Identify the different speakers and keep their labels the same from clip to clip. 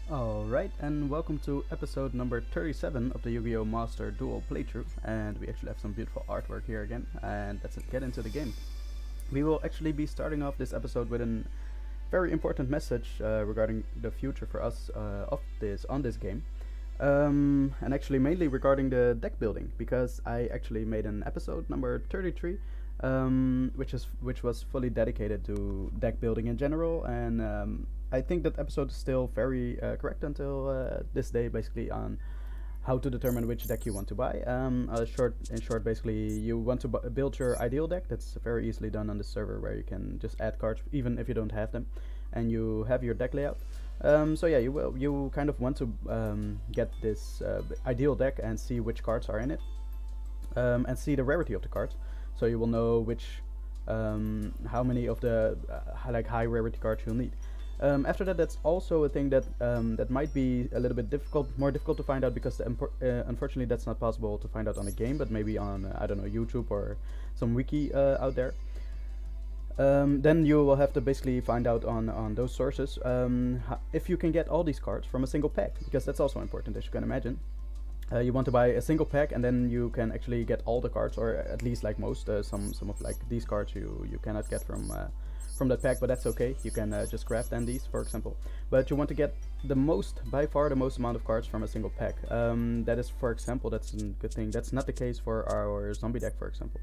Speaker 1: Alright, and welcome to episode number 37 of the Yu-Gi-Oh! Master Duel playthrough. And we actually have some beautiful artwork here again, and let's get into the game. We will actually be starting off this episode with a very important message regarding the future for us on this game. And actually mainly regarding the deck building, because I actually made an episode number 33 which was fully dedicated to deck building in general, and I think that episode is still very correct until this day, basically on how to determine which deck you want to buy. In short, basically, you want to build your ideal deck. That's very easily done on the server, where you can just add cards even if you don't have them, and you have your deck layout. So yeah, you kind of want to get this ideal deck and see which cards are in it, and see the rarity of the cards, so you will know how many of the high rarity cards you'll need. After that, that's also a thing that might be a little bit more difficult to find out, because unfortunately that's not possible to find out on a game, but maybe on I don't know, YouTube or some wiki out there. Then you will have to basically find out on those sources if you can get all these cards from a single pack, because that's also important, as you can imagine. You want to buy a single pack, and then you can actually get all the cards, or at least like most. Some of like these cards you cannot get from that pack, but that's okay. You can just craft then these, for example. But you want to get by far the most amount of cards from a single pack. That is, for example, that's a good thing. That's not the case for our zombie deck, for example.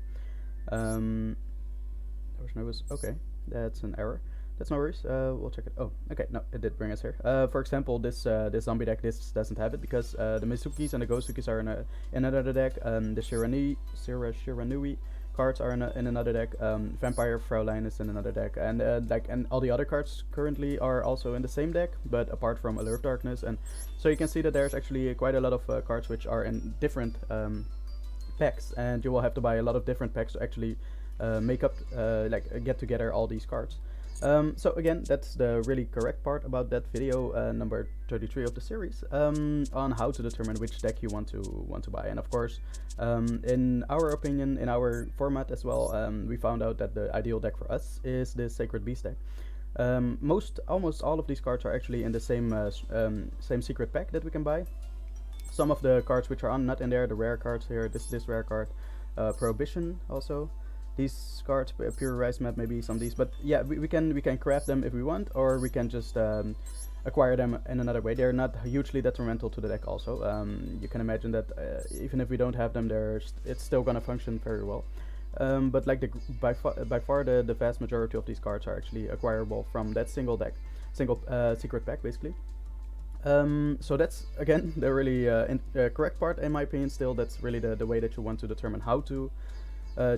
Speaker 1: Okay, that's an error. That's no worries. We'll check it. Oh, okay. No, it did bring us here. For example, this zombie deck, this doesn't have it, because the Mizukis and the Gozukis are in another deck. The Shiranui cards are in another deck. Vampire Fraulein is in another deck, and and all the other cards currently are also in the same deck, but apart from Allure of Darkness. And so you can see that there's actually quite a lot of cards which are in different packs, and you will have to buy a lot of different packs to actually get together all these cards. So again, that's the really correct part about that video, number 33 of the series, on how to determine which deck you want to buy. And of course, in our opinion, in our format as well, we found out that the ideal deck for us is the Sacred Beast deck. Almost all of these cards are actually in the same secret pack that we can buy. Some of the cards which are not in there, the rare cards here, this rare card, Prohibition also. These cards, Pure Rise Map, maybe some of these, but yeah, we can craft them if we want, or we can just acquire them in another way. They're not hugely detrimental to the deck also. You can imagine that even if we don't have them, it's still gonna function very well. But like by far the vast majority of these cards are actually acquirable from that single secret pack, basically. So that's again the really correct part, in my opinion. Still, that's really the way that you want to determine how to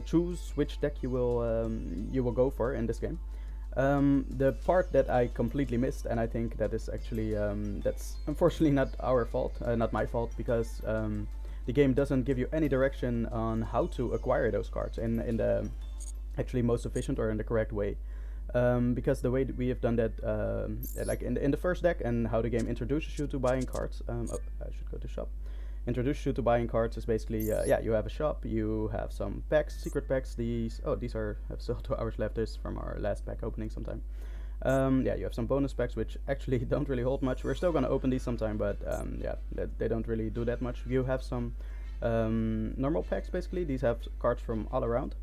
Speaker 1: choose which deck you will go for in this game. The part that I completely missed, and I think that is actually that's unfortunately not our fault, not my fault, because the game doesn't give you any direction on how to acquire those cards in the actually most efficient or in the correct way. Because the way that we have done that, like in the first deck, and how the game introduces you to buying cards. I should go to shop. Introduce you to buying cards is basically, you have a shop, you have some packs, secret packs. These have still 2 hours left. This from our last pack opening sometime. You have some bonus packs which actually don't really hold much. We're still gonna open these sometime, but they don't really do that much. You have some normal packs, basically. These have cards from all around.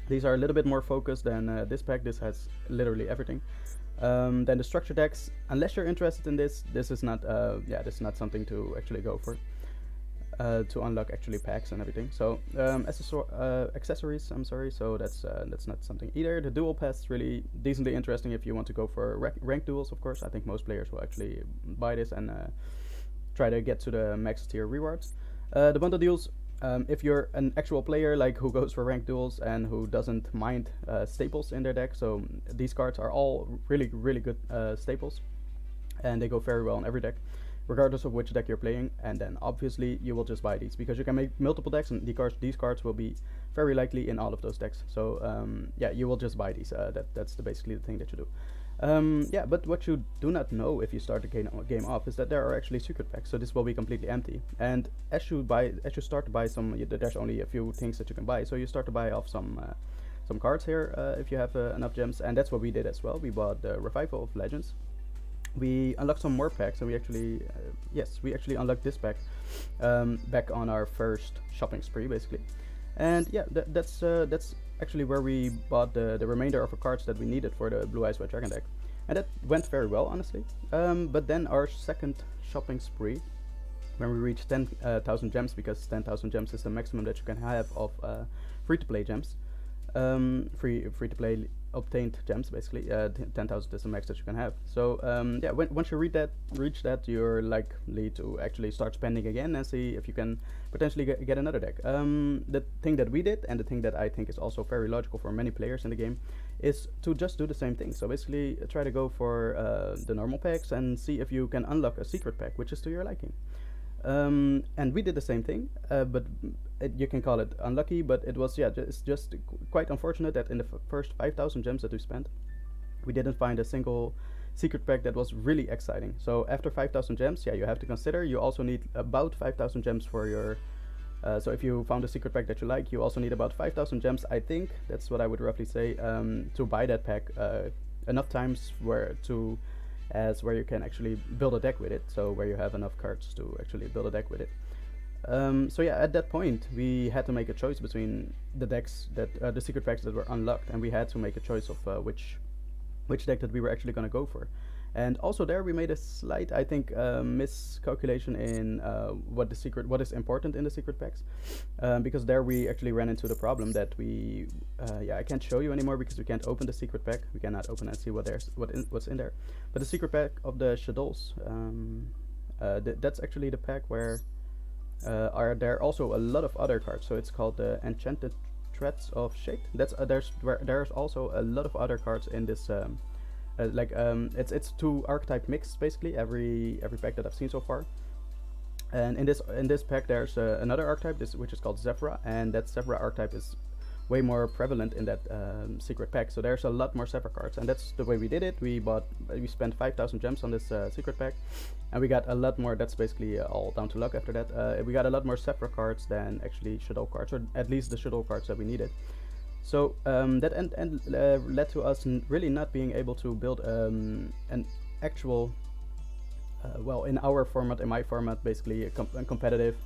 Speaker 1: These are a little bit more focused than this pack. This has literally everything. Then the structure decks, unless you're interested in this is not something to actually go for. To unlock actually packs and everything. So accessories, I'm sorry. So that's not something either. The duel pass is really decently interesting if you want to go for ranked duels. Of course, I think most players will actually buy this and try to get to the max tier rewards. The bundle deals. If you're an actual player like who goes for ranked duels and who doesn't mind staples in their deck, so these cards are all really good staples, and they go very well in every deck, regardless of which deck you're playing. And then obviously you will just buy these, because you can make multiple decks, and these cards will be very likely in all of those decks. So you will just buy these. That's basically the thing that you do. But what you do not know if you start the game off is that there are actually secret packs, so this will be completely empty. And as you start to buy some, there's only a few things that you can buy, so you start to buy off some cards here if you have enough gems, and that's what we did as well. We bought the Revival of Legends, we unlocked some more packs, and we actually, yes, we actually unlocked this pack back on our first shopping spree, basically. And yeah, that's actually where we bought the remainder of the cards that we needed for the Blue Eyes White Dragon deck, and that went very well, honestly. But then our second shopping spree, when we reached 10,000 gems, because 10,000 gems is the maximum that you can have of free-to-play gems, free-to-play obtained gems, basically. 10,000 is the max that you can have. So yeah, once you reach that, you're likely to actually start spending again and see if you can potentially get another deck. The thing that we did, and the thing that I think is also very logical for many players in the game, is to just do the same thing. So basically, try to go for the normal packs and see if you can unlock a secret pack, which is to your liking. And we did the same thing, but you can call it unlucky, but it was, yeah, it's just quite unfortunate that in the first 5,000 gems that we spent, we didn't find a single secret pack that was really exciting. So after 5,000 gems, yeah, you have to consider you also need about 5,000 gems for your so if you found a secret pack that you like, you also need about 5,000 gems, I think. That's what I would roughly say, to buy that pack enough times where you can actually build a deck with it, so where you have enough cards to actually build a deck with it. So yeah, at that point we had to make a choice between the decks that the secret packs that were unlocked, and we had to make a choice of which deck that we were actually going to go for. And also there we made a slight, I think, miscalculation in what is important in the secret packs, because there we actually ran into the problem that I can't show you anymore because we can't open the secret pack. We cannot open and see what's in there. But the secret pack of the Shadows, that's actually the pack where are there also a lot of other cards. So it's called the Enchanted Threads of Shade. There's also a lot of other cards in this. It's two archetype mix, basically, every pack that I've seen so far. And in this pack there's another archetype, which is called Zephyra, and that Zephyra archetype is way more prevalent in that secret pack. So there's a lot more Zephyra cards, and that's the way we did it. We spent 5,000 gems on this secret pack, and we got a lot more. That's basically all down to luck. After that, we got a lot more Zephyra cards than actually Shadow cards, or at least the Shadow cards that we needed. So that led to us really not being able to build an actual, well, in our format, in my format, basically a competitive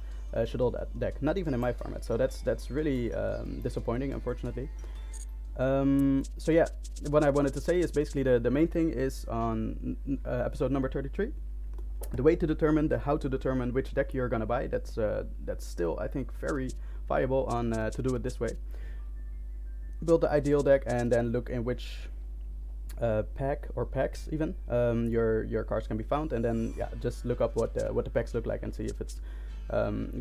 Speaker 1: Shadow deck. Not even in my format. So that's really disappointing, unfortunately. So yeah, what I wanted to say is basically the main thing is on episode number 33. The way to determine, how to determine which deck you're gonna buy. That's still, I think, very viable on to do it this way. Build the ideal deck and then look in which pack or packs even your cards can be found, and then yeah, just look up what the packs look like and see if it's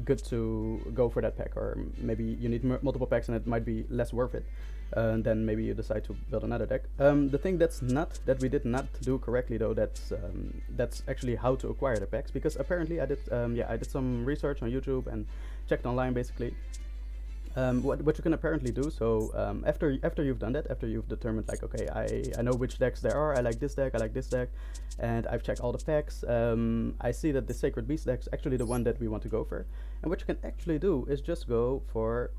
Speaker 1: good to go for that pack, or maybe you need multiple packs and it might be less worth it, and then maybe you decide to build another deck. The thing that we did not do correctly though, that's actually how to acquire the packs, because apparently I did some research on YouTube and checked online basically. What you can apparently do, so after you've done that, after you've determined like, okay, I know which decks there are, I like this deck, and I've checked all the packs, I see that the Sacred Beast deck is actually the one that we want to go for, and what you can actually do is just go for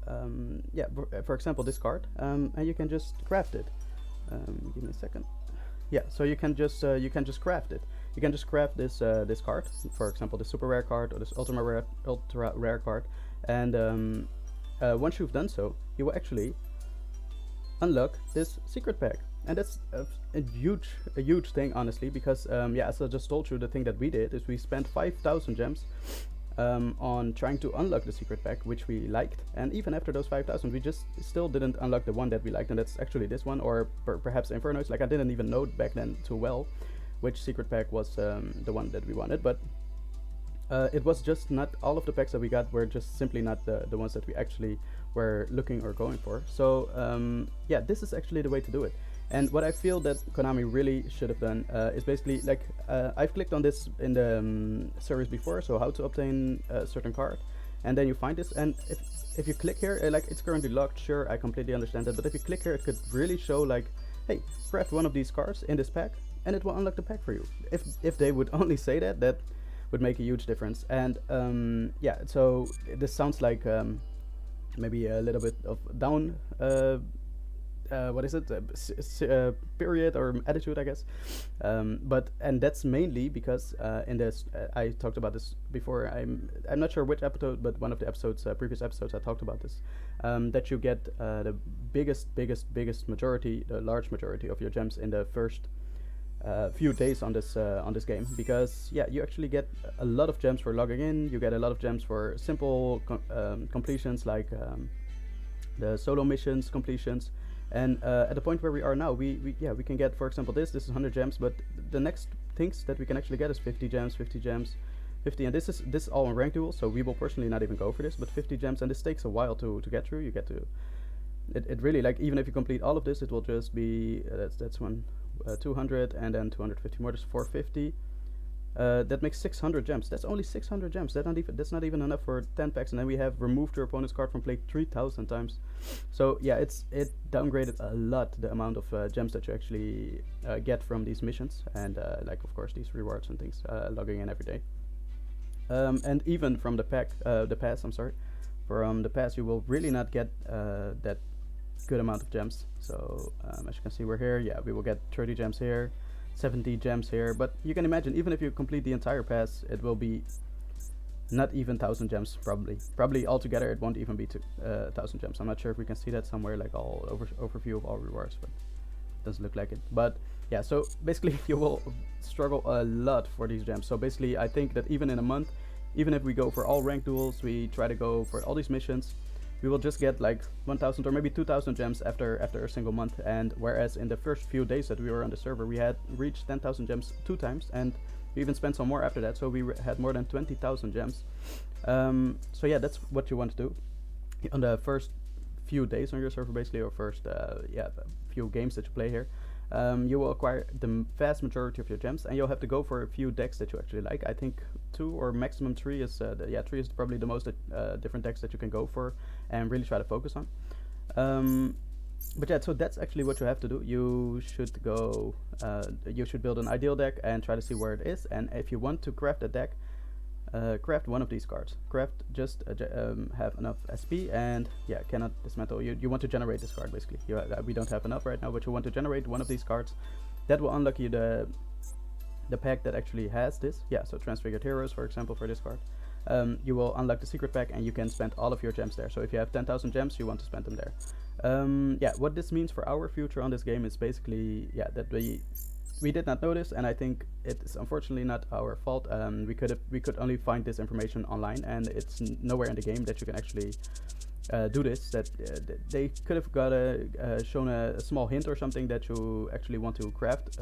Speaker 1: for example this card, and you can just craft it. Give me a second. Yeah, so you can just craft it. You can just craft this card, for example this super rare card or this ultra rare card, and once you've done so, you will actually unlock this secret pack, and that's a huge thing, honestly, because as I just told you, the thing that we did is we spent 5,000 gems on trying to unlock the secret pack, which we liked, and even after those 5,000 we just still didn't unlock the one that we liked, and that's actually this one, or perhaps Inferno's. Like, I didn't even know back then too well which secret pack was the one that we wanted, but it was just not all of the packs that we got were just simply not the ones that we actually were looking or going for. So yeah, this is actually the way to do it. And what I feel that Konami really should have done is basically, like, I've clicked on this in the series before, so how to obtain a certain card, and then you find this, and if you click here, like, it's currently locked, sure, I completely understand that, but if you click here, it could really show like, hey, craft one of these cards in this pack and it will unlock the pack for you. If they would only say that would make a huge difference. And yeah, so this sounds like maybe a little bit of what is it? Period or attitude, I guess. And that's mainly because in this, I talked about this before. I'm not sure which episode, but one of the episodes, previous episodes, I talked about this. That you get the biggest majority, the large majority of your gems in the first few days on this game, because yeah, you actually get a lot of gems for logging in. You get a lot of gems for simple completions, like the solo missions completions. And at the point where we are now, we can get, for example, this is 100 gems, but the next things that we can actually get is 50 gems, 50 gems, 50, and this is all in ranked duels, so we will personally not even go for this, but 50 gems, and this takes a while to get through. You get to it really, like, even if you complete all of this, it will just be that's one 200, and then 250 more. There's 450. That makes 600 gems. That's only 600 gems. That's not even enough for 10 packs. And then we have removed your opponent's card from play 3,000 times. So yeah, it downgraded a lot the amount of gems that you actually get from these missions, and like, of course, these rewards and things, logging in every day. And even from the pass, I'm sorry, from the pass, you will really not get that good amount of gems. So as you can see, we're here. Yeah, we will get 30 gems here, 70 gems here, but you can imagine, even if you complete the entire pass, it will be not even 1,000 gems. Probably altogether it won't even be 1,000 gems. I'm not sure if we can see that somewhere, like all overview of all rewards, but it doesn't look like it. But yeah, so basically you will struggle a lot for these gems. So basically, I think that even in a month, even if we go for all ranked duels, we try to go for all these missions, we will just get like 1,000 or maybe 2,000 gems after a single month. And whereas in the first few days that we were on the server, we had reached 10,000 gems 2 times, and we even spent some more after that, so we had more than 20,000 gems. So yeah, that's what you want to do on the first few days on your server, basically, or first few games that you play here. You will acquire the vast majority of your gems, and you'll have to go for a few decks that you actually like. I think 2 or maximum 3 is 3 is probably the most different decks that you can go for and really try to focus on. But yeah, so that's actually what you have to do. You should go, you should build an ideal deck and try to see where it is. And if you want to craft a deck, craft one of these cards. Craft just have enough SP, and yeah, cannot dismantle. You want to generate this card, basically. We don't have enough right now, but you want to generate one of these cards. That will unlock you the pack that actually has this. Yeah, so Transfigured Heroes, for example, for this card. You will unlock the secret pack, and you can spend all of your gems there. So if you have 10,000 gems, you want to spend them there. Yeah, what this means for our future on this game is basically, yeah, that we did not notice, and I think it is unfortunately not our fault. We could only find this information online, and it's nowhere in the game that you can actually do this. That they could have got shown a small hint or something that you actually want to craft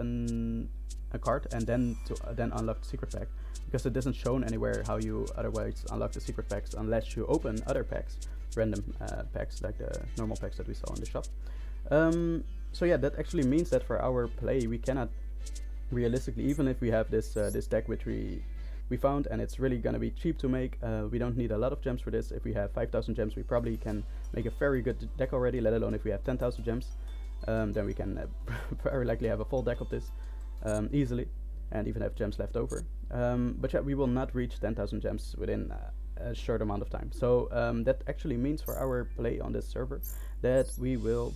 Speaker 1: a card and then unlock the secret pack, because it doesn't shown anywhere how you otherwise unlock the secret packs unless you open other packs, random packs like the normal packs that we saw in the shop. So yeah, that actually means that for our play, we cannot realistically, even if we have this deck which we found, and it's really gonna be cheap to make, we don't need a lot of gems for this. If we have 5,000 gems, we probably can make a very good deck already, let alone if we have 10,000 gems. Then we can very likely have a full deck of this easily, and even have gems left over. But yeah, we will not reach 10,000 gems within a short amount of time. So that actually means for our play on this server that we will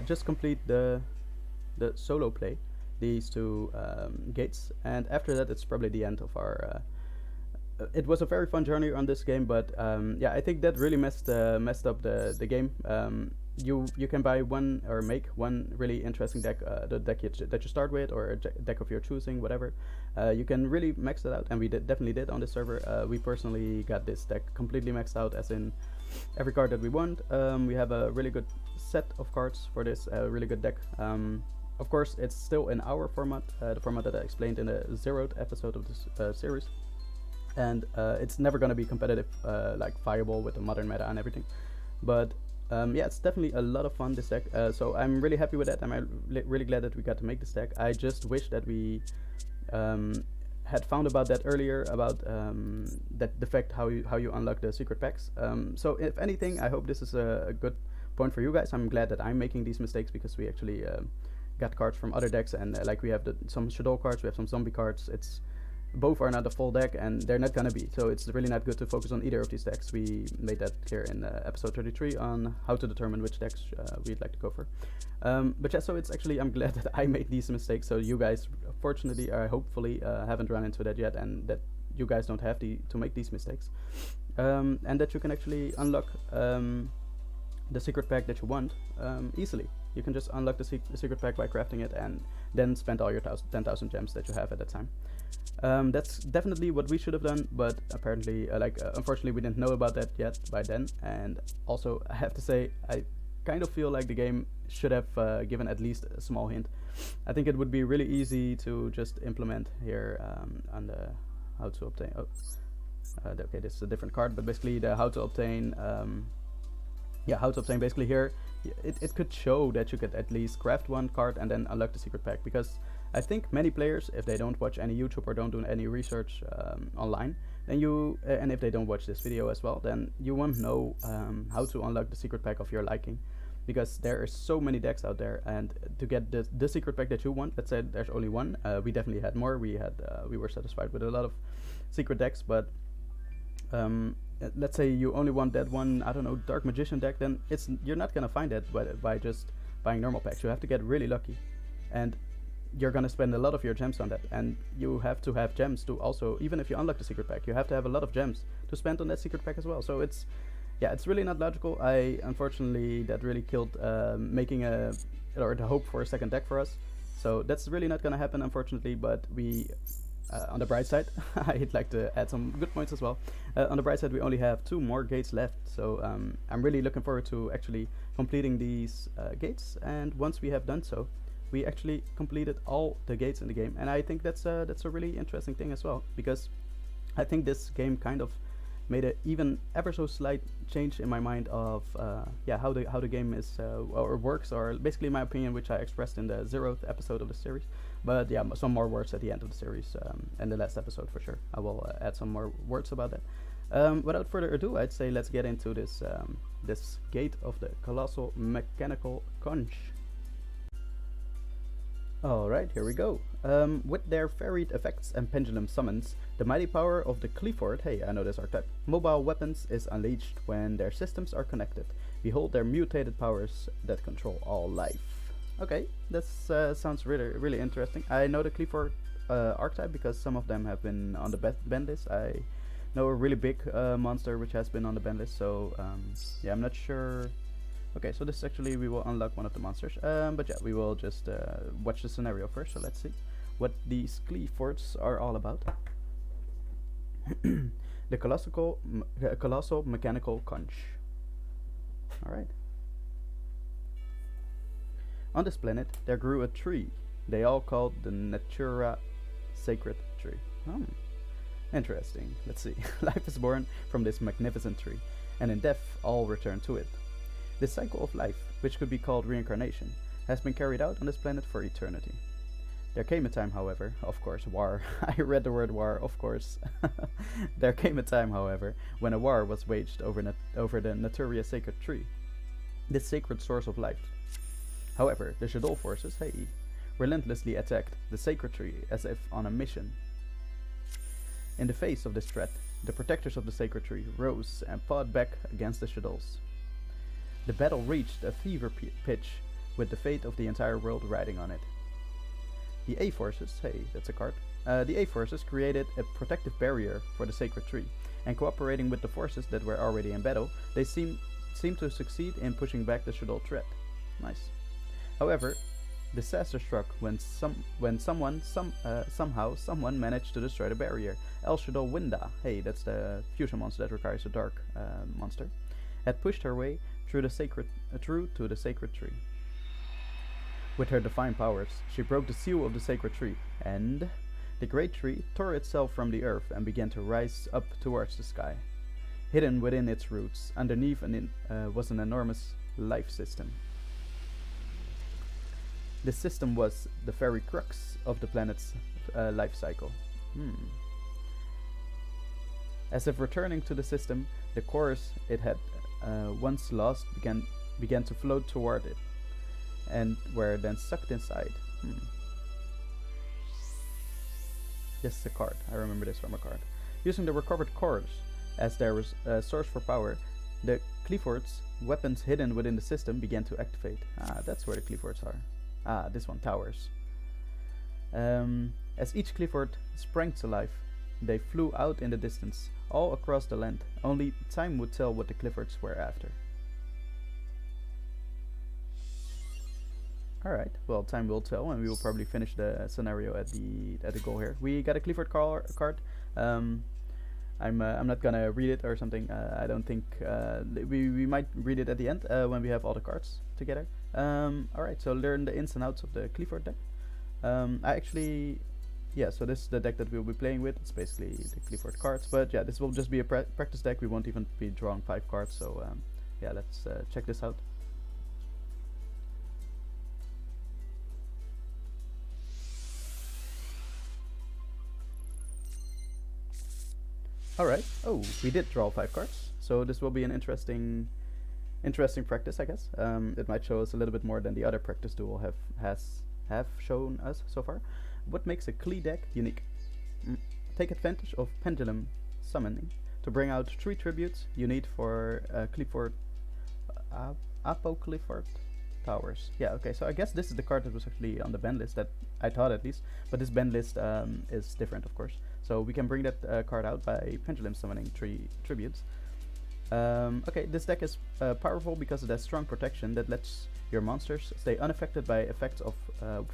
Speaker 1: just complete the solo play, these 2 gates, and after that it's probably the end of our it was a very fun journey on this game, but yeah, I think that really messed up the game. You can buy one or make one really interesting deck, the deck that you start with, or a deck of your choosing, whatever. You can really max it out, and we definitely did on this server. We personally got this deck completely maxed out, as in every card that we want. We have a really good set of cards for this really good deck. Of course, it's still in our format, the format that I explained in the 0th episode of this series, and it's never going to be competitive, like viable with the modern meta and everything. But yeah, it's definitely a lot of fun, this deck. So I'm really happy with that. I'm really glad that we got to make this deck. I just wish that we had found about that earlier, about that the fact how you unlock the secret packs. So if anything, I hope this is a good point for you guys. I'm glad that I'm making these mistakes, because we actually got cards from other decks, and like we have some Shadow cards, we have some zombie cards. It's both are not a full deck, and they're not gonna be. So it's really not good to focus on either of these decks. We made that clear in episode 33 on how to determine which decks we'd like to go for. But yeah, so it's actually, I'm glad that I made these mistakes, so you guys, fortunately, hopefully, haven't run into that yet, and that you guys don't have to make these mistakes. And that you can actually unlock the secret pack that you want easily. You can just unlock the secret pack by crafting it, and then spend all your 10,000 gems that you have at that time. That's definitely what we should have done, but apparently, unfortunately, we didn't know about that yet by then. And also, I have to say, I kind of feel like the game should have given at least a small hint. I think it would be really easy to just implement here on the how to obtain. Okay, this is a different card, but basically the how to obtain. How to obtain basically here. It could show that you could at least craft one card and then unlock the secret pack, because I think many players, if they don't watch any YouTube or don't do any research online, then and if they don't watch this video as well, then you won't know how to unlock the secret pack of your liking, because there are so many decks out there, and to get the secret pack that you want, let's say there's only one. We definitely had more. We were satisfied with a lot of secret decks, but let's say you only want that one, I don't know, Dark Magician deck, then you're not gonna find that by just buying normal packs. You have to get really lucky, and you're gonna spend a lot of your gems on that, and you have to have gems to also, even if you unlock the secret pack, you have to have a lot of gems to spend on that secret pack as well. So it's really not logical. Unfortunately, that really killed making the hope for a second deck for us. So that's really not gonna happen, unfortunately, but we on the bright side, I'd like to add some good points as well. On the bright side, we only have 2 more gates left, so I'm really looking forward to actually completing these gates. And once we have done so, we actually completed all the gates in the game, and I think that's a really interesting thing as well, because I think this game kind of made an even ever so slight change in my mind of how the game is or works, or basically my opinion, which I expressed in the 0th episode of the series. But yeah, some more words at the end of the series, and the last episode for sure. I will add some more words about that. Without further ado, I'd say let's get into this this gate of the Colossal Mechanical Conch. Alright, here we go. With their varied effects and pendulum summons, the mighty power of the Qliphort, hey, I know this archetype, mobile weapons is unleashed when their systems are connected. Behold their mutated powers that control all life. Okay, this sounds really interesting. I know the Qliphort archetype because some of them have been on the ban list. I know a really big monster which has been on the ban list, so yeah, I'm not sure. Okay, so this actually, we will unlock one of the monsters, but yeah, we will just watch the scenario first. So let's see what these Qliphorts are all about. The Colossal Mechanical Conch. Alright. On this planet, there grew a tree they all called the Natura Sacred Tree. Interesting. Let's see. Life is born from this magnificent tree, and in death all return to it. This cycle of life, which could be called reincarnation, has been carried out on this planet for eternity. There came a time, however, of course, war. I read the word war, of course. There came a time, however, when a war was waged over the Natura Sacred Tree, this sacred source of life. However, the Duel forces, relentlessly attacked the sacred tree as if on a mission. In the face of this threat, the protectors of the sacred tree rose and fought back against the Duels. The battle reached a fever pitch, with the fate of the entire world riding on it. The A forces, that's a card. The A forces created a protective barrier for the sacred tree, and cooperating with the forces that were already in battle, they seemed to succeed in pushing back the Duel threat. Nice. However, disaster struck when somehow someone managed to destroy the barrier. El Duel Winda, that's the fusion monster that requires a dark monster, had pushed her way through to the sacred tree. With her divine powers, she broke the seal of the sacred tree, and the great tree tore itself from the earth and began to rise up towards the sky. Hidden within its roots, underneath was an enormous life system. This system was the very crux of the planet's life cycle. As if returning to the system, the cores it had once lost began to float toward it, and were then sucked inside. This is a card. I remember this from a card. Using the recovered cores as their source for power, the Qliphorts, weapons hidden within the system, began to activate. Ah, that's where the Qliphorts are. Ah, this one, towers. As each Qliphort sprang to life, they flew out in the distance, all across the land. Only time would tell what the Qliphorts were after. Alright, well, time will tell, and we will probably finish the scenario at the goal here. We got a Qliphort card. I'm not gonna read it or something. I don't think we might read it at the end when we have all the cards together. Alright, so learn the ins and outs of the Qliphort deck. So this is the deck that we'll be playing with. It's basically the Qliphort cards, but yeah, this will just be a practice deck. We won't even be drawing 5 cards, so yeah, let's check this out. Alright, oh, we did draw 5 cards, so this will be an interesting practice, I guess. It might show us a little bit more than the other practice duel have shown us so far. What makes a Qli deck unique? Take advantage of Pendulum Summoning to bring out 3 tributes you need for Qliphort, Qliphort Towers. Yeah, okay, so I guess this is the card that was actually on the ban list, that I thought at least, but this ban list is different, of course. So we can bring that card out by Pendulum Summoning 3 tributes. Okay, this deck is powerful because it has strong protection that lets your monsters stay unaffected by effects of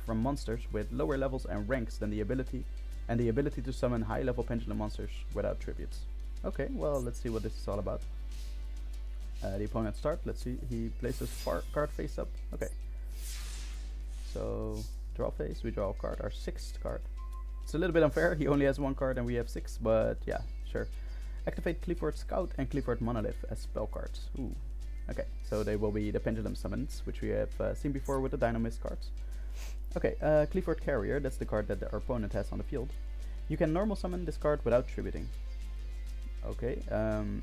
Speaker 1: from monsters with lower levels and ranks than the ability to summon high-level pendulum monsters without tributes. Okay, well, let's see what this is all about. The opponent start. Let's see. He places card face up. Okay. So draw phase. We draw a card. Our 6th card. It's a little bit unfair. He only has 1 card and we have 6. But yeah, sure. Activate Qliphort Scout and Qliphort Monolith as spell cards. Ooh. Okay. So they will be the Pendulum Summons, which we have seen before with the Dynamist cards. Okay. Qliphort Carrier. That's the card that our opponent has on the field. You can normal summon this card without tributing. Okay,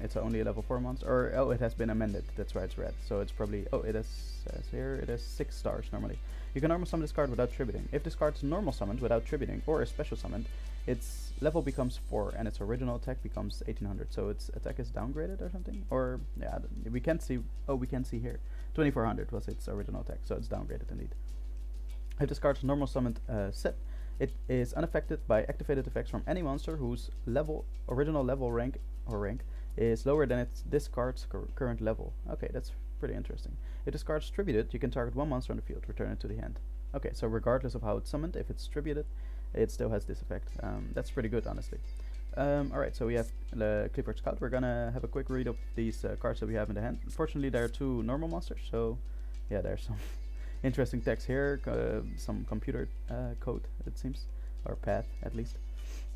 Speaker 1: it's only a level 4 monster, or oh, it has been amended, that's why it's red, so it's probably, oh, it says here, it has 6 stars normally. You can normal summon this card without tributing. If this card is normal summoned without tributing, or is special summoned, its level becomes 4, and its original attack becomes 1800, so its attack is downgraded or something, or, yeah, we can't see, oh, we can see here, 2400 was its original attack, so it's downgraded indeed. If this card is normal summoned set, it is unaffected by activated effects from any monster whose original level rank is lower than this card's current level. Okay, that's pretty interesting. If this card is tributed, you can target 1 monster on the field, return it to the hand. Okay, so regardless of how it's summoned, if it's tributed, it still has this effect. That's pretty good, honestly. Alright, so we have the Qliphort Scout. We're gonna have a quick read of these cards that we have in the hand. Unfortunately, there are 2 normal monsters, so yeah, there's some interesting text here, some computer code, it seems, or path at least,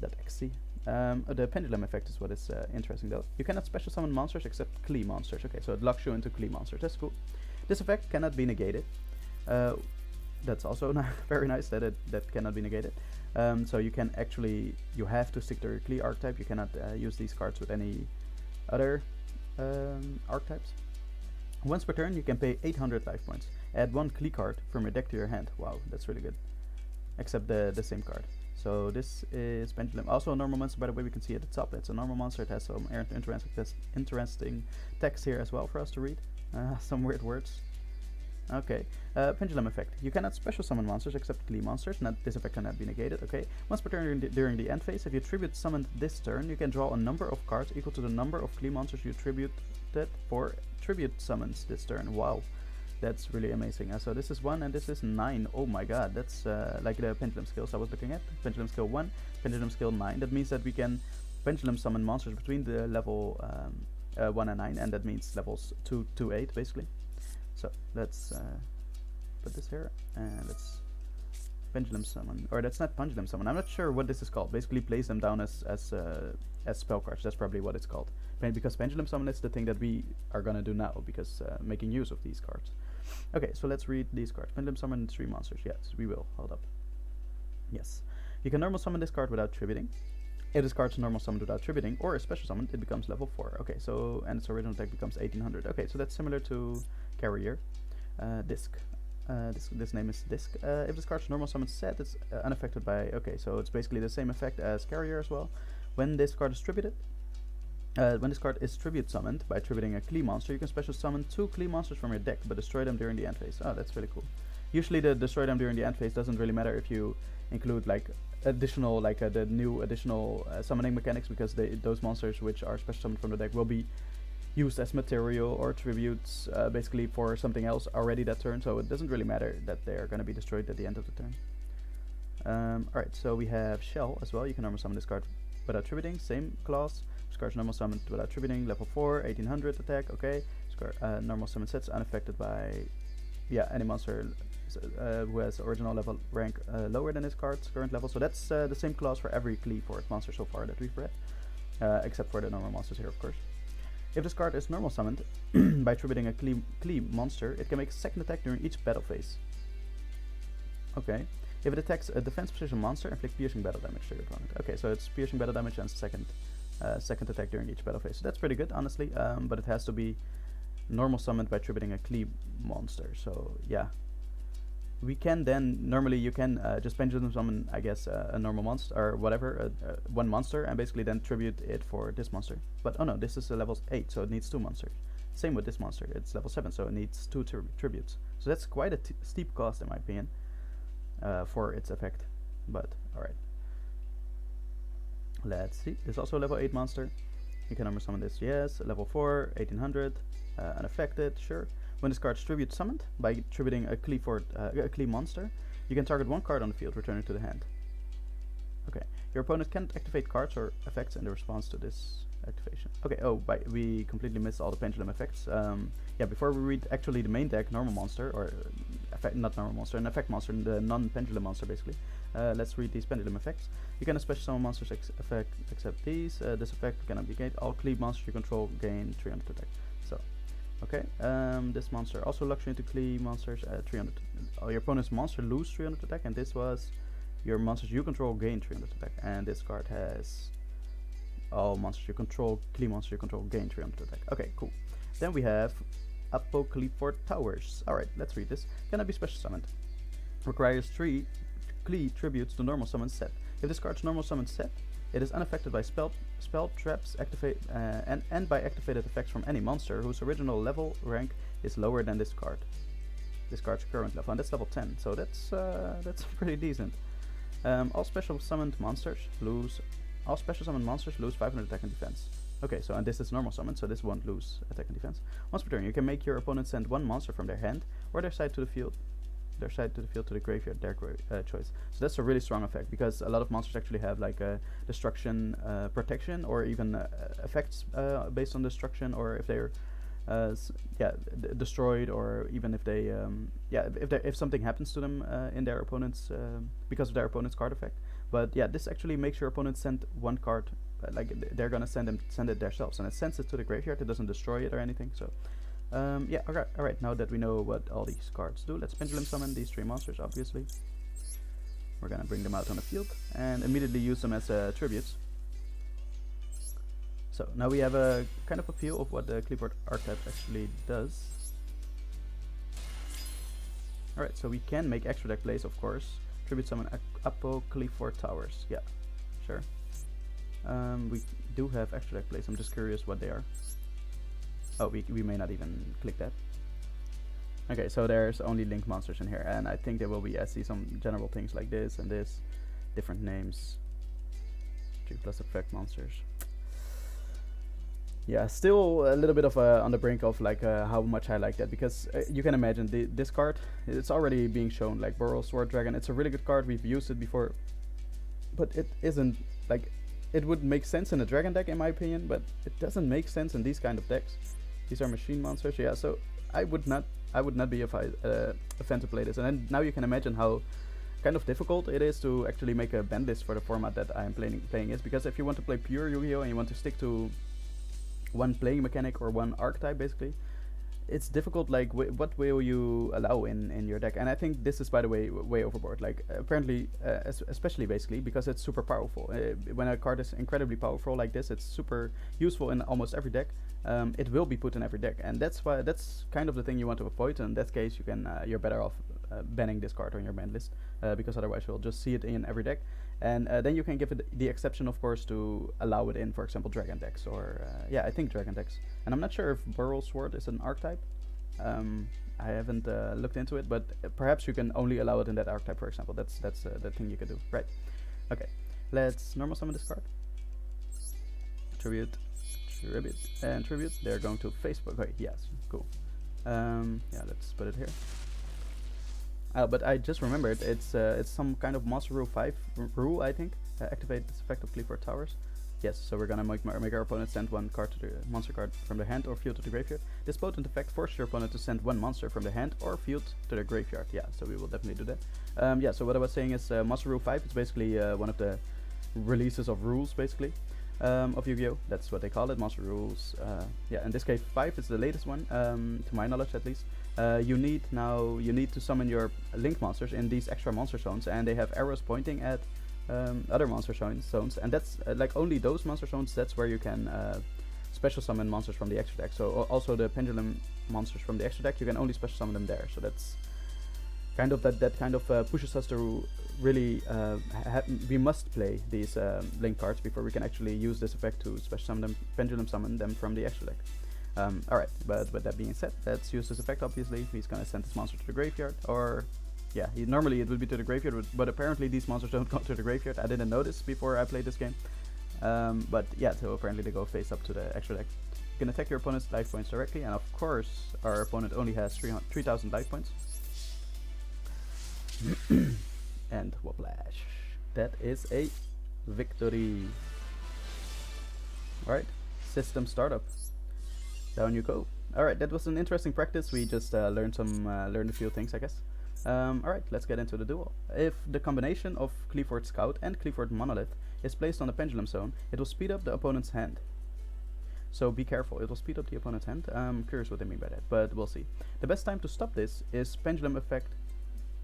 Speaker 1: .xc. The Pendulum Effect is what is interesting though. You cannot special summon monsters except Qli monsters. Okay, so it locks you into Qli monsters, that's cool. This effect cannot be negated. That's also very nice that that cannot be negated. So you can actually, you have to stick to your Qli archetype. You cannot use these cards with any other archetypes. Once per turn, you can pay 800 life points. Add 1 Qli card from your deck to your hand. Wow, that's really good. Except the same card. So this is Pendulum. Also a normal monster, by the way, we can see at the top. It's a normal monster. It has some interesting text here as well for us to read. Some weird words. Okay. Pendulum Effect. You cannot special summon monsters except Qli monsters. This effect cannot be negated. Okay. Once per turn during the end phase, if you tribute summoned this turn, you can draw a number of cards equal to the number of Qli monsters you tributed for tribute summons this turn. Wow. That's really amazing. So this is 1 and this is 9. Oh my god, that's like the pendulum skills I was looking at. Pendulum skill 1, pendulum skill 9. That means that we can pendulum summon monsters between the level 1 and 9, and that means levels 2 to 8 basically. So let's put this here, and let's pendulum summon, or that's not pendulum summon. I'm not sure what this is called. Basically place them down as spell cards. That's probably what it's called. Because pendulum summon is the thing that we are gonna do now, because making use of these cards. Okay, so let's read these cards. Pendulum summon 3 monsters. Yes, we will. Hold up. Yes. You can normal summon this card without tributing. If this card is normal summoned without tributing, or a special summon, it becomes level 4. Okay, so, and its original attack becomes 1800. Okay, so that's similar to Carrier. Disc. this name is Disc. If this card's normal summon set, it's unaffected by. Okay, so it's basically the same effect as Carrier as well. When this card is tributed, when this card is tribute summoned by tributing a Qli monster, you can special summon 2 Qli monsters from your deck, but destroy them during the end phase. Oh, that's really cool. Usually the destroy them during the end phase doesn't really matter if you include like additional, like the new additional summoning mechanics, because those monsters which are special summoned from the deck will be used as material or tributes basically for something else already that turn, so it doesn't really matter that they are going to be destroyed at the end of the turn. Alright, so we have Shell as well. You can normal summon this card without tributing, same class. This card's normal summoned without tributing, level 4, 1800 attack, okay. This card, normal summon sets unaffected by any monster who has original level rank lower than this card's current level. So that's the same class for every Qliphort monster so far that we've read, except for the normal monsters here, of course. If this card is normal summoned by tributing a Qli monster, it can make a second attack during each battle phase. Okay. If it attacks a defense position monster, inflict piercing battle damage to your opponent. Okay, so it's piercing battle damage and second attack during each battle phase. So that's pretty good, honestly, but it has to be normal summoned by tributing a Qli monster. So yeah, we can then, normally you can just pendulum summon, I guess, a normal monster or whatever, one monster, and basically then tribute it for this monster. But oh no, this is a level 8, so it needs 2 monsters. Same with this monster, it's level 7, so it needs 2 tributes. So that's quite a steep cost in my opinion for its effect, but alright. Let's see, this is also a level 8 monster. You can normal summon this, yes, level 4, 1800, unaffected, sure. When this card is tribute summoned by tributing a Qli monster, you can target 1 card on the field, return it to the hand. Okay, your opponent can't activate cards or effects in the response to this activation. Okay, oh, we completely missed all the pendulum effects. Yeah, before we read actually the main deck, normal monster, or not normal monster, an effect monster, the non-pendulum monster basically. Let's read these pendulum effects. You can special summon monsters except these. This effect cannot negate all Qli monsters you control gain 300 attack. So. Okay, this monster also locks you into Qli monsters at 300. Your opponent's monster lose 300 attack, and this was your monsters you control gain 300 attack. And this card has all monsters you control, Qli monsters you control gain 300 attack. Okay, cool. Then we have Qliphort Towers. Alright, let's read this. Cannot be special summoned. Requires 3 Qli tributes to normal summon set. If this card's normal summon set, it is unaffected by spell traps and by activated effects from any monster whose original level rank is lower than this card. This card's current level, and that's level 10, so that's pretty decent. All special summoned monsters lose 500 attack and defense. Okay, so and this is normal summon, so this won't lose attack and defense. Once per turn, you can make your opponent send 1 monster from their hand or their side to the field. To the graveyard, their choice. So that's a really strong effect, because a lot of monsters actually have like a destruction protection, or even effects based on destruction, or if they're destroyed, or even if they if something happens to them in their opponent's because of their opponent's card effect. But yeah, this actually makes your opponent send 1 card, like they're gonna send it themselves, and it sends it to the graveyard. It doesn't destroy it or anything. So. Yeah, alright, now that we know what all these cards do, let's pendulum summon these 3 monsters, obviously. We're gonna bring them out on the field and immediately use them as tributes. So now we have a kind of a feel of what the Qliphort archetype actually does. Alright, so we can make extra deck plays, of course. Tribute summon Qliphort Towers, yeah, sure. We do have extra deck plays, I'm just curious what they are. Oh, we may not even click that. Okay, so there's only linked monsters in here, and I think there will be, I see some general things like this and this, different names. 3+ effect monsters. Yeah, still a little bit of on the brink of like how much I like that, because you can imagine this card, it's already being shown, like Boral Sword Dragon. It's a really good card, we've used it before, but it isn't like, it would make sense in a dragon deck in my opinion, but it doesn't make sense in these kind of decks. These are machine monsters, yeah, so I would not be a fan to play this. And then now you can imagine how kind of difficult it is to actually make a band list for the format that I am playing is, because if you want to play pure Yu-Gi-Oh! And you want to stick to one playing mechanic or one archetype basically, it's difficult, like what will you allow in your deck. And I think this is, by the way overboard, like apparently especially basically because it's super powerful. When a card is incredibly powerful like this, it's super useful in almost every deck. It will be put in every deck, and that's kind of the thing you want to avoid. In that case, you're better off banning this card on your ban list, because otherwise you'll just see it in every deck. And then you can give it the exception, of course, to allow it in, for example, Dragon decks, or yeah, I think Dragon decks. And I'm not sure if Burrow Sword is an archetype. I haven't looked into it, but perhaps you can only allow it in that archetype, for example. That's the thing you could do, right? Okay, let's normal summon this card. Tribute, and tribute. They're going to Facebook. Okay, yes, cool. Yeah, let's put it here. But I just remembered it's some kind of Monster Rule 5 rule, I think. Activate this effect of Qliphort Towers. Yes, so we're gonna make our opponent send one card to the monster card from the hand or field to the graveyard. This potent effect forces your opponent to send one monster from the hand or field to the graveyard. Yeah, so we will definitely do that. Yeah, so what I was saying is Monster Rule 5 is basically one of the releases of rules, basically, of Yu-Gi-Oh! That's what they call it, Monster Rules. Yeah, in this case 5 is the latest one, to my knowledge at least. You need to summon your link monsters in these extra monster zones, and they have arrows pointing at other monster zones, and that's like only those monster zones. That's where you can special summon monsters from the extra deck. So also the Pendulum monsters from the extra deck, you can only special summon them there. So that's kind of that kind of pushes us to really we must play these link cards before we can actually use this effect to special summon them, Pendulum Summon them from the extra deck. Alright, but with that being said, let's use this effect. Obviously, he's gonna send this monster to the graveyard, or yeah, normally it would be to the graveyard, but apparently these monsters don't go to the graveyard. I didn't notice before I played this game. But yeah, so apparently they go face up to the extra deck. You can attack your opponent's life points directly, and of course our opponent only has 3,000 life points. And Whoplash. That is a victory. Alright, system startup. Down you go. Alright, that was an interesting practice. We just learned a few things, I guess. Alright, let's get into the duel. If the combination of Qliphort Scout and Qliphort Monolith is placed on the Pendulum Zone, it will speed up the opponent's hand. So be careful, it will speed up the opponent's hand. I'm curious what they mean by that, but we'll see. The best time to stop this is Pendulum Effect.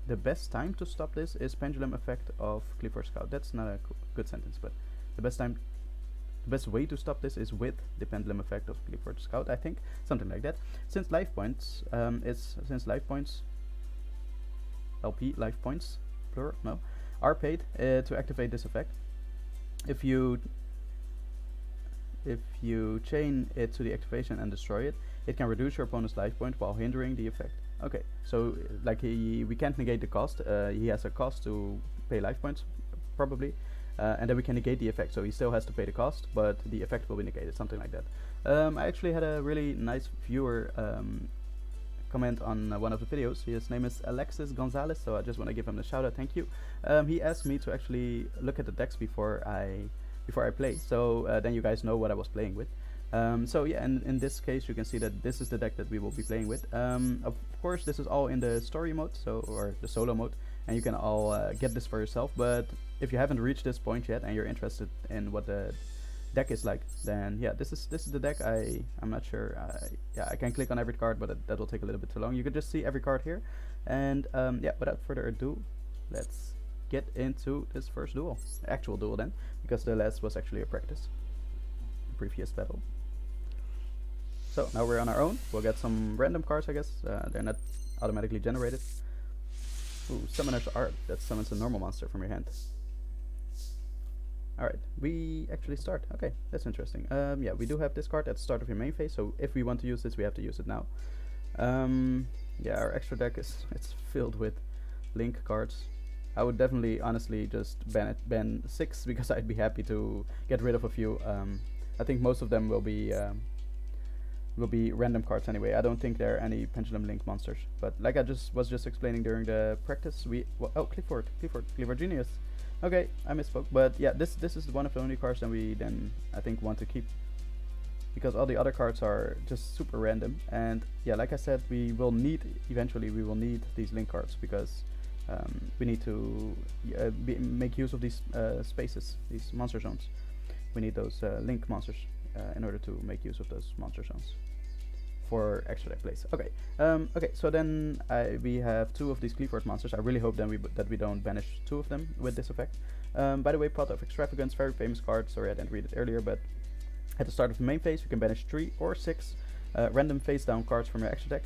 Speaker 1: The best time to stop this is Pendulum Effect of Qliphort Scout. That's not a good sentence, but the best way to stop this is with the Pendulum Effect of Qliphort Scout, I think, something like that. Since life points, LP life points, plural, no, are paid to activate this effect. If you chain it to the activation and destroy it, it can reduce your opponent's life point while hindering the effect. Okay, so like we can't negate the cost. He has a cost to pay life points, probably. And then we can negate the effect, so he still has to pay the cost, but the effect will be negated, something like that. I actually had a really nice viewer comment on one of the videos. His name is Alexis Gonzalez, so I just want to give him a shout out, thank you. He asked me to actually look at the decks before I play, so then you guys know what I was playing with. So yeah, in this case you can see that this is the deck that we will be playing with. Of course this is all in the story mode, or the solo mode, and you can all get this for yourself, but if you haven't reached this point yet and you're interested in what the deck is like, then yeah, this is the deck. I'm not sure. Yeah, I can click on every card, but that will take a little bit too long. You can just see every card here, and yeah, without further ado, let's get into this first duel, actual duel then, because the last was actually a practice, previous battle. So now we're on our own. We'll get some random cards, I guess. They're not automatically generated. Ooh, Summoner's Art. That summons a normal monster from your hand. Alright, we actually start. Okay, that's interesting. Yeah, we do have this card at the start of your main phase, so if we want to use this, we have to use it now. Yeah, our extra deck it's filled with link cards. I would definitely, honestly, just ban 6, because I'd be happy to get rid of a few. I think most of them will be random cards anyway. I don't think there are any Pendulum Link monsters. But like I was just explaining during the practice, oh, Qliphort Genius. Okay, I misspoke. But yeah, this is one of the only cards that we then I think want to keep, because all the other cards are just super random. And yeah, like I said, eventually we will need these link cards, because we need to make use of these spaces, these monster zones. We need those link monsters in order to make use of those monster zones for extra deck plays. Okay, okay. So then we have 2 of these Qliphort monsters. I really hope then that we don't banish 2 of them with this effect. By the way, Pot of Extravagance, very famous card. Sorry I didn't read it earlier, but at the start of the main phase, you can banish 3 or 6 random face down cards from your extra deck.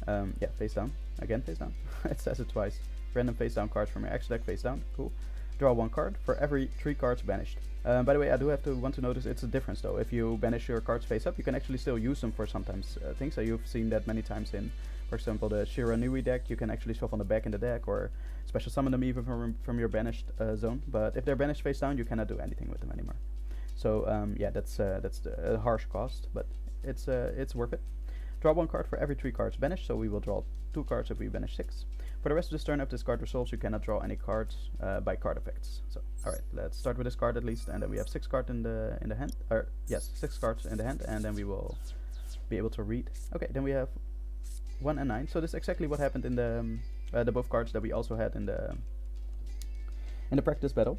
Speaker 1: Yeah, face down. again face down. It says it twice. Random face down cards from your extra deck face down. Cool. Draw 1 card for every 3 cards banished. By the way, I do have to want to notice it's a difference though. If you banish your cards face up, you can actually still use them for sometimes things. So you've seen that many times in, for example, the Shiranui deck. You can actually shuffle them back in the deck or special summon them even from your banished zone. But if they're banished face down, you cannot do anything with them anymore. So yeah, that's the harsh cost, but it's worth it. Draw 1 card for every 3 cards banished, so we will draw 2 cards if we banish 6. For the rest of this turn, if this card resolves, you cannot draw any cards by card effects. So, alright, let's start with this card at least, and then we have 6 cards in the hand. Or yes, 6 cards in the hand, and then we will be able to read. Okay, then we have 1 and 9. So this is exactly what happened in the both cards that we also had in the practice battle.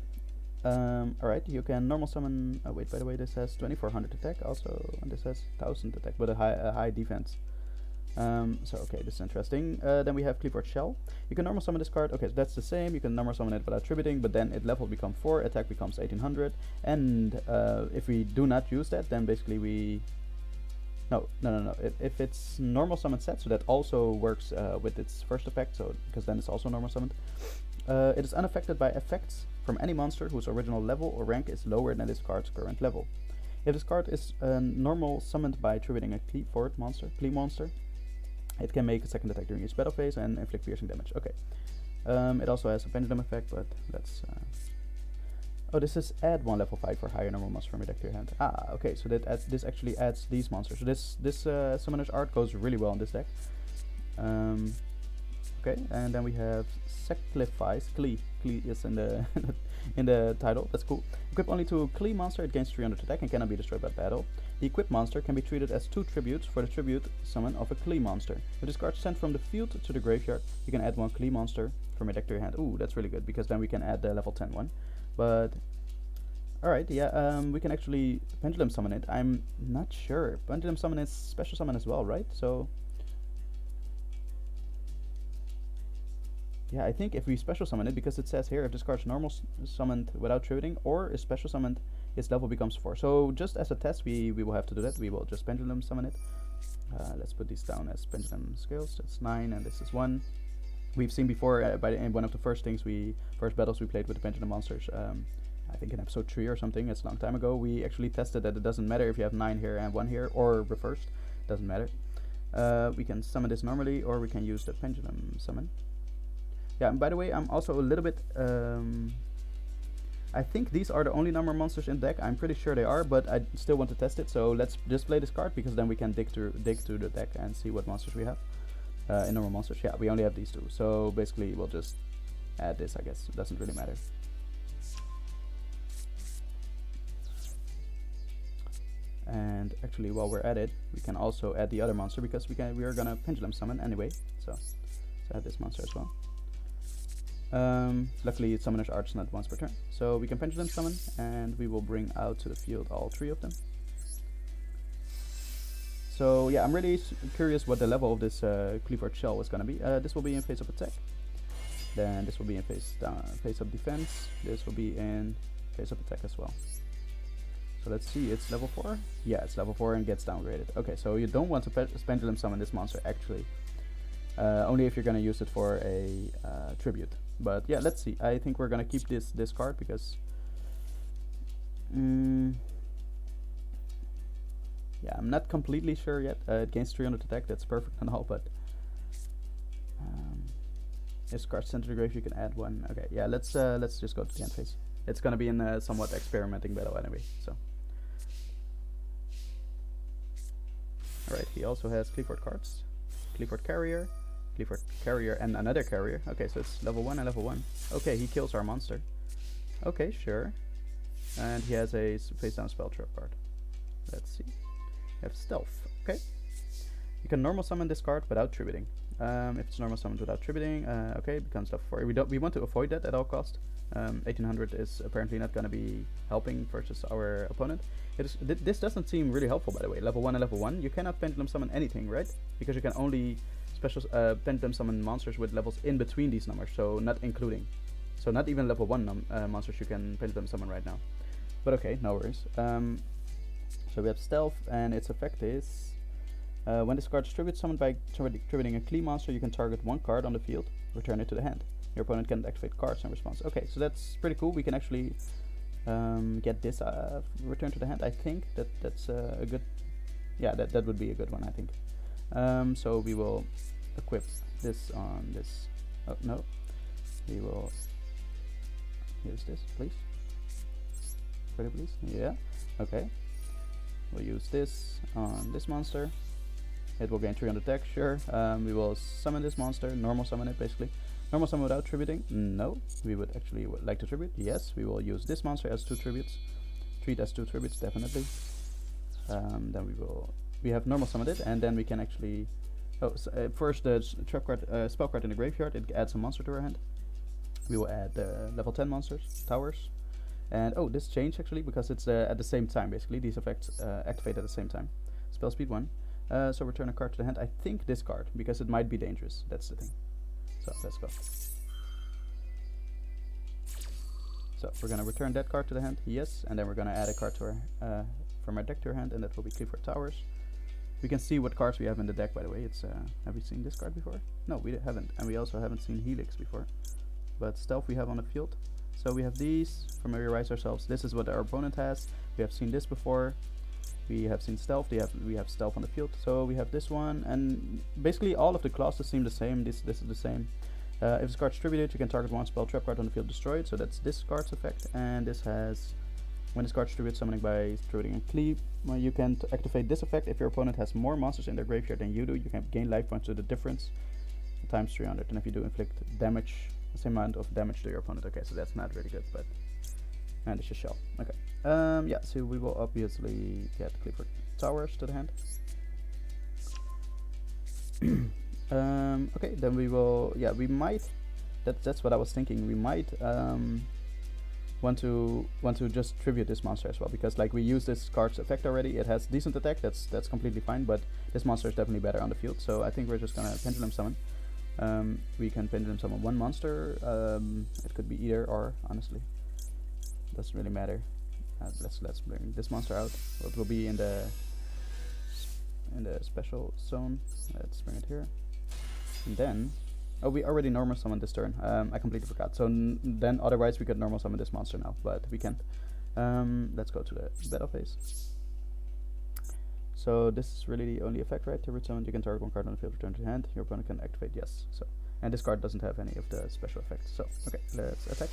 Speaker 1: Alright, you can normal summon. Oh wait, by the way, this has 2400 attack also, and this has 1000 attack, but a high defense. So okay, this is interesting. Then we have Qliphorts Shell. You can normal summon this card. Okay, so that's the same. You can normal summon it without tributing, but then it level becomes 4, attack becomes 1800. And if we do not use that, then basically we... No. If it's normal summon set, so that also works with its first effect, so because then it's also normal summoned. It is unaffected by effects from any monster whose original level or rank is lower than this card's current level. If this card is normal summoned by tributing a Qliphort monster, it can make a second attack during each battle phase and inflict piercing damage. Okay. It also has a Pendulum Effect, but that's... Oh, this is add 1 level 5 for higher normal monster from your deck to your hand. Ah, okay, so that this actually adds these monsters. So this Summoner's Art goes really well in this deck. Okay, and then we have Sacrifice. Qli is in the in the title. That's cool. Equip only to a Qli monster, it gains 300 attack and cannot be destroyed by battle. The equipped monster can be treated as 2 tributes for the tribute summon of a Qli monster. If this card is sent from the field to the graveyard, you can add 1 Qli monster from your deck to your hand. Ooh, that's really good, because then we can add the level 10 one. But alright, yeah, we can actually Pendulum Summon it. I'm not sure. Pendulum Summon is special summon as well, right? So yeah, I think if we special summon it, because it says here if this card is normal summoned without tributing or is special summoned, its level becomes 4. So just as a test, we will have to do that. We will just Pendulum Summon it. Let's put these down as Pendulum skills. That's 9 and this is 1. We've seen before in one of the first battles we played with the Pendulum monsters. I think in episode 3 or something. It's a long time ago. We actually tested that it doesn't matter if you have 9 here and 1 here, or reversed. Doesn't matter. We can summon this normally, or we can use the Pendulum Summon. Yeah, and by the way, I'm also a little bit... I think these are the only number monsters in the deck. I'm pretty sure they are, but I still want to test it. So let's just play this card, because then we can dig through the deck and see what monsters we have. In normal monsters, yeah, we only have these 2. So basically, we'll just add this, I guess. It doesn't really matter. And actually, while we're at it, we can also add the other monster, because we are gonna Pendulum Summon anyway. So let's add this monster as well. Luckily, Summoner's Art is not once per turn, so we can Pendulum Summon, and we will bring out to the field all 3 of them. So yeah, I'm really curious what the level of this Qliphort Shell is going to be. This will be in face up attack, then this will be in face up defense, this will be in face up attack as well. So let's see, it's level 4? Yeah, it's level 4 and gets downgraded. Okay, so you don't want to Pendulum Summon this monster actually. Only if you're going to use it for a tribute. But yeah, let's see. I think we're going to keep this card, because yeah, I'm not completely sure yet. It gains 300 attack, that's perfect and all, but this card sent to the grave, you can add 1. Okay, yeah, let's just go to the end phase. It's going to be in a somewhat experimenting battle anyway, so. Alright, he also has Qliphort cards. Qliphort Carrier and another Carrier. Okay, so it's level 1 and level 1. Okay, he kills our monster. Okay, sure. And he has a face down spell trap card. Let's see. You have Stealth. Okay. You can normal summon this card without tributing. If it's normal summoned without tributing, okay, it becomes level 4. We want to avoid that at all cost. 1800 is apparently not going to be helping versus our opponent. This doesn't seem really helpful, by the way. Level 1 and level 1, you cannot Pendulum Summon anything, right? Because you can only special Pendulum Summon monsters with levels in between these numbers, so not including. So not even level 1 monsters you can Pendulum Summon right now. But okay, no worries. So we have Stealth, and its effect is When this card is tribute summoned by tributing a Qli monster, you can target one card on the field, return it to the hand. Your opponent can activate cards in response. Okay, so that's pretty cool. We can actually get this return to the hand. I think that's a good. Yeah, that would be a good one, I think. So we will equip this on this. Oh no, we will use this, please. Pretty please. Yeah. Okay. We'll use this on this monster. It will gain 300 attack, sure. We will summon this monster, normal summon it basically. Normal summon without tributing? No. We would actually like to tribute? Yes. We will use this monster as 2 tributes. Treat as 2 tributes, definitely. Then we have normal summoned it, and then we can actually... Oh, so, first the trap card, spell card in the graveyard, it adds a monster to our hand. We will add level 10 monsters, towers. And oh, this changed actually, because it's at the same time basically. These effects activate at the same time. Spell speed 1. So return a card to the hand. I think this card, because it might be dangerous. That's the thing. So let's go. So we're gonna return that card to the hand. Yes, and then we're gonna add a card to our from our deck to our hand, and that will be Qliphort Towers. We can see what cards we have in the deck, by the way. It's have we seen this card before? No, we haven't, and we also haven't seen Helix before. But Stealth we have on the field. So we have these. Familiarize ourselves. This is what our opponent has. We have seen this before. We have seen Stealth. We have Stealth on the field. So we have this one, and basically all of the clauses seem the same. This is the same. If this card's tributed, you can target one spell trap card on the field, destroy it. So that's this card's effect, and this has when this card's tribute summoning by tributing a Qli, you can activate this effect. If your opponent has more monsters in their graveyard than you do, you can gain life points to the difference times 300. And if you do inflict damage, the same amount of damage to your opponent. Okay, so that's not really good, but and it's a shell. Okay. Yeah, so we will obviously get Qliphort Towers to the hand. Okay, then we will. Yeah, we might. That's what I was thinking. We might want to just tribute this monster as well, because like we use this card's effect already. It has decent attack. That's completely fine. But this monster is definitely better on the field. So I think we're just gonna Pendulum Summon. We can Pendulum Summon one monster. It could be either or, honestly. Doesn't really matter. Let's bring this monster out. It will be in the special zone. Let's bring it here. And then, oh, we already normal summoned this turn. I completely forgot. So then, otherwise, we could normal summon this monster now, but we can't. Let's go to the battle phase. So this is really the only effect, right? To root summon, you can target one card on the field, return to hand. Your opponent can activate, yes. So, and this card doesn't have any of the special effects. So, okay, let's attack.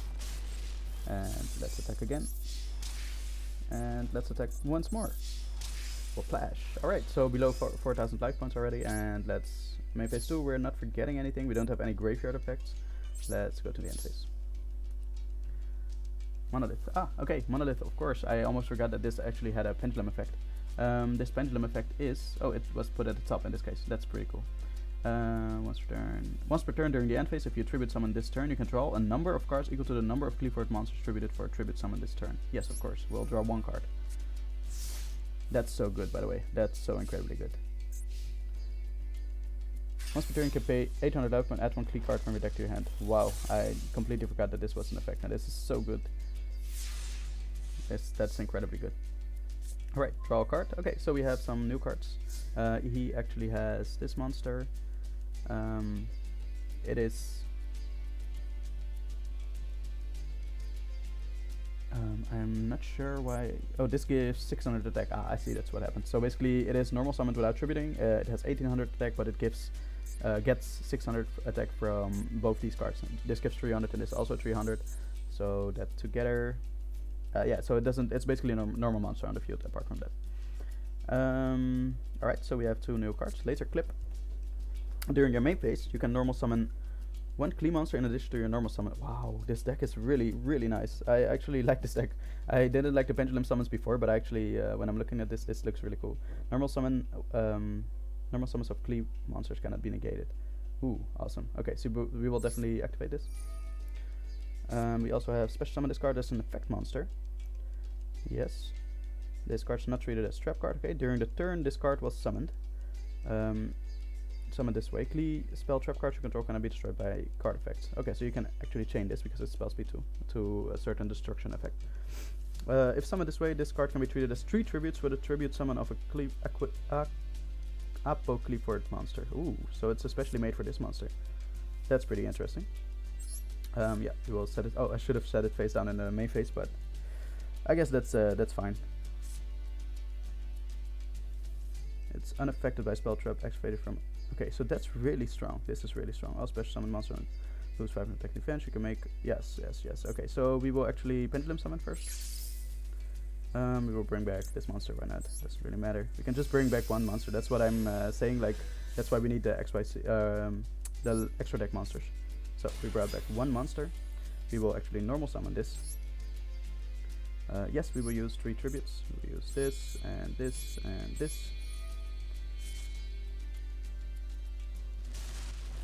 Speaker 1: And let's attack again. And let's attack once more. We'll flash. Alright, so below 4,000 life points already. And let's main phase 2. We're not forgetting anything. We don't have any graveyard effects. Let's go to the end phase. Monolith. Ah, okay, Monolith, of course. I almost forgot that this actually had a Pendulum Effect. This Pendulum Effect is... Oh, it was put at the top in this case. That's pretty cool. Once per turn during the end phase, if you tribute summon this turn, you can draw a number of cards equal to the number of Qliphort monsters tributed for a tribute summon this turn. Yes, of course, we'll draw one card. That's so good, by the way. That's so incredibly good. Once per turn, you can pay 800 life and add one Qli card from your deck to your hand. Wow, I completely forgot that this was an effect, and this is so good. That's incredibly good. Alright, draw a card. Okay, so we have some new cards. He actually has this monster. It is... I'm not sure why... Oh, this gives 600 attack. Ah, I see, that's what happened. So basically, it is normal summoned without tributing. It has 1800 attack, but it gives... gets 600 attack from both these cards. And this gives 300 and this also 300. So that together... yeah, so it doesn't... It's basically a normal monster on the field, apart from that. Alright, so we have two new cards. Laser Clip. During your main phase, you can normal summon one Qli monster in addition to your normal summon. Wow, this deck is really, really nice. I actually like this deck. I didn't like the Pendulum Summons before, but actually, when I'm looking at this, this looks really cool. Normal summon, normal summons of Qli monsters cannot be negated. Ooh, awesome. Okay, so we will definitely activate this. We also have special summon this card as an effect monster. Yes. This card's not treated as trap card. Okay, during the turn, this card was summoned. Summon this way. Qli spell trap cards you control cannot be destroyed by card effects. Okay, so you can actually chain this because it's spell speed 2 to a certain destruction effect. If summoned this way, this card can be treated as 3 tributes with a tribute summon of a Qliphort monster. Ooh, so it's especially made for this monster. That's pretty interesting. Yeah, we will set it. Oh, I should have set it face down in the main phase, but I guess that's fine. It's unaffected by spell trap activated from. Okay, so that's really strong. This is really strong. All special summon monster and lose 5 attack defense. You can make yes. Okay, so we will actually pendulum summon first. We will bring back this monster. Why not? Doesn't really matter. We can just bring back one monster. That's what I'm saying. Like that's why we need the the extra deck monsters. So we brought back one monster. We will actually normal summon this. Yes, we will use 3 tributes. We will use this and this and this.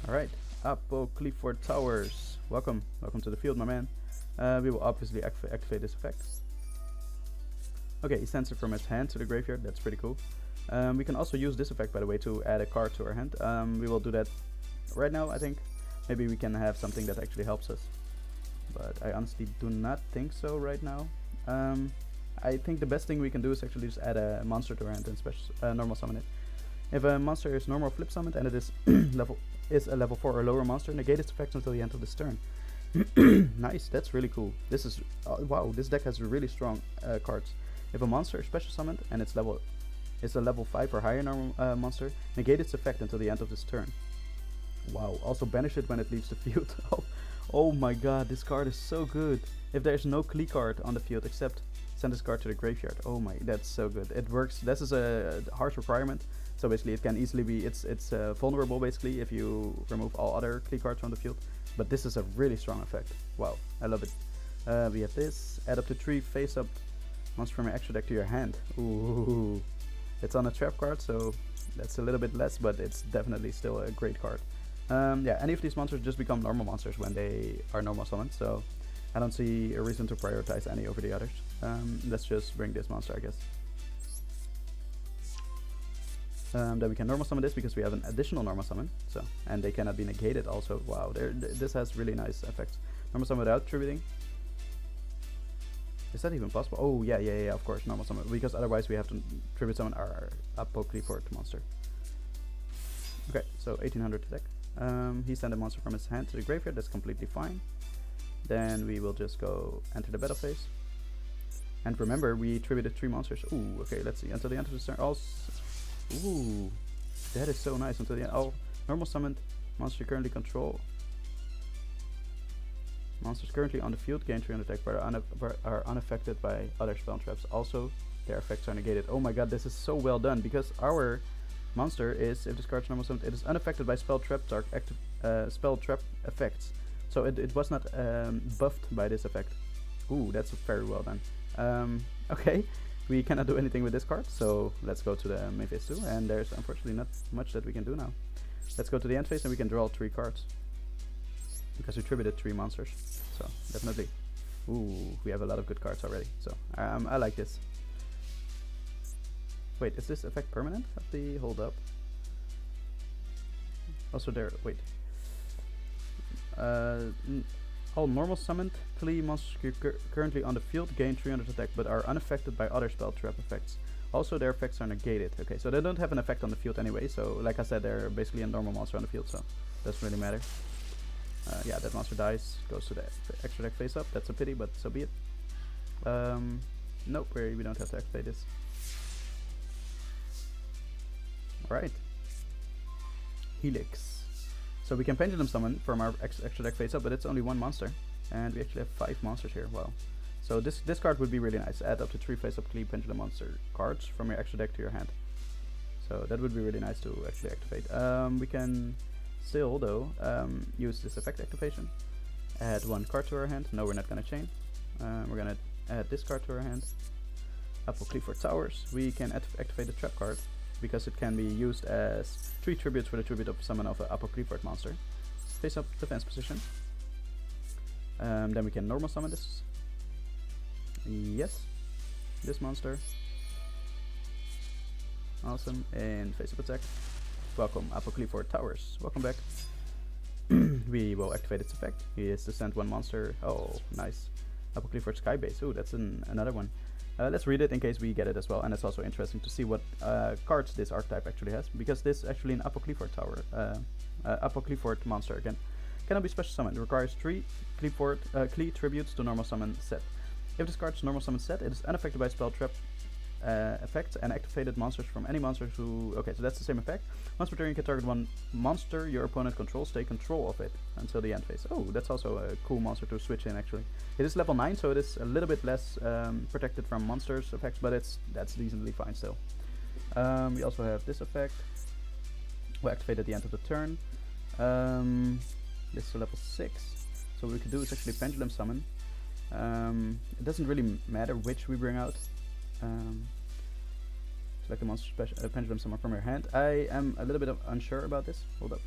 Speaker 1: Alright, Qliphort Towers. Welcome to the field, my man. We will obviously activate this effect. Okay, he sends it from his hand to the graveyard. That's pretty cool. We can also use this effect, by the way, to add a card to our hand. We will do that right now, I think. Maybe we can have something that actually helps us. But I honestly do not think so right now. I think the best thing we can do is actually just add a monster to our hand and normal summon it. If a monster is normal flip summoned and it is a level 4 or lower monster, negate its effects until the end of this turn. Nice, that's really cool. This is wow. This deck has really strong cards. If a monster is special summoned and it's a level 5 or higher normal monster, negate its effect until the end of this turn. Wow. Also banish it when it leaves the field. Oh my god, this card is so good. If there's no Qli card on the field except send this card to the graveyard. Oh my, that's so good. It works. This is a harsh requirement. So basically it can easily be, it's vulnerable basically if you remove all other Qli cards from the field. But this is a really strong effect. Wow, I love it. We have this, add up to 3 face up monster from your extra deck to your hand. Ooh, it's on a trap card, so that's a little bit less, but it's definitely still a great card. Yeah, any of these monsters just become normal monsters when they are normal summoned, so I don't see a reason to prioritize any over the others. Let's just bring this monster, I guess. Then we can normal summon this because we have an additional normal summon, so and they cannot be negated also. Wow, this has really nice effects. Normal summon without tributing. Is that even possible? Oh yeah, of course, normal summon, because otherwise we have to tribute summon our Qliphort monster. Okay, so 1800 attack. He sent a monster from his hand to the graveyard. That's completely fine. Then we will just go enter the battle phase. And remember, we tributed 3 monsters. Ooh, okay, let's see. Until the end of the turn. Ooh, that is so nice. Until the end. Oh, normal summoned monster you currently control. Monsters currently on the field gain 300 attack, but are unaffected by other spell traps. Also, their effects are negated. Oh my god, this is so well done, because our monster is, if this card is normal summoned, it is unaffected by spell trap effects. So it was not buffed by this effect. Ooh, that's very well done. Okay, we cannot do anything with this card, so let's go to the main phase 2, and there's unfortunately not much that we can do now. Let's go to the end phase and we can draw 3 cards. Because we tributed 3 monsters, so definitely. Ooh, we have a lot of good cards already, so I like this. Wait, is this effect permanent? Hold up. Also there, wait. All normal summoned Qli monsters currently on the field gain 300 attack, but are unaffected by other spell trap effects. Also, their effects are negated. Okay, so they don't have an effect on the field anyway, so like I said, they're basically a normal monster on the field, so doesn't really matter. Yeah, that monster dies, goes to the extra deck face up. That's a pity, but so be it. Nope, we don't have to activate this. Alright. Helix. So we can pendulum summon from our extra deck face up, but it's only 1 monster. And we actually have 5 monsters here. Wow. So this card would be really nice. Add up to 3 face up Qli pendulum monster cards from your extra deck to your hand. So that would be really nice to actually activate. We can still, though, use this effect activation. Add 1 card to our hand. No, we're not going to chain. We're going to add this card to our hand. Qliphort Towers. We can activate the trap card, because it can be used as 3 tributes for the tribute of summon of a Qliphort monster. Face up defense position. Then we can normal summon this. Yes. This monster. Awesome. And face up attack. Welcome, Qliphort Towers. Welcome back. We will activate its effect. He is to send 1 monster. Oh, nice. Qliphort Skybase. Ooh, that's another one. Let's read it in case we get it as well, and it's also interesting to see what cards this archetype actually has, because this is actually an Qliphort tower, Qliphort monster again. Cannot be special summoned. It requires 3 Qli tributes to normal summon set. If this card's normal summon set, it is unaffected by spell trap effects and activated monsters from any monsters who... Okay, so that's the same effect. Once per turn you can target one monster your opponent controls, take control of it until the end phase. Oh, that's also a cool monster to switch in actually. It is level 9, so it is a little bit less protected from monsters effects, but that's decently fine still. We also have this effect. We activate at the end of the turn. This is a level 6, so what we can do is actually Pendulum Summon. It doesn't really matter which we bring out. Select a monster Pendulum Summon from your hand. I am a little bit unsure about this. Hold up.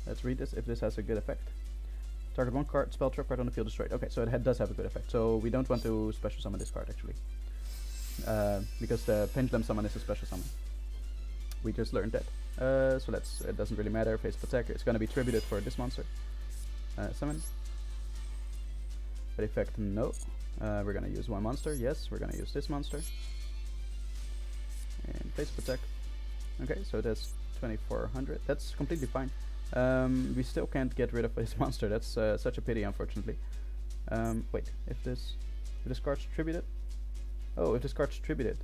Speaker 1: Let's read this, if this has a good effect. Target one card, spell trap card on the field destroyed. Okay, so it does have a good effect. So we don't want to special summon this card actually. Because the Pendulum Summon is a special summon. We just learned that. So it doesn't really matter. Face of attack, it's going to be tributed for this monster. Summon. But effect, no. We're going to use one monster. Yes, we're going to use this monster. And face of attack. Okay, so that's 2400. That's completely fine. We still can't get rid of this monster. That's such a pity, unfortunately. Wait, if this card's tributed? Oh, if this card's tributed.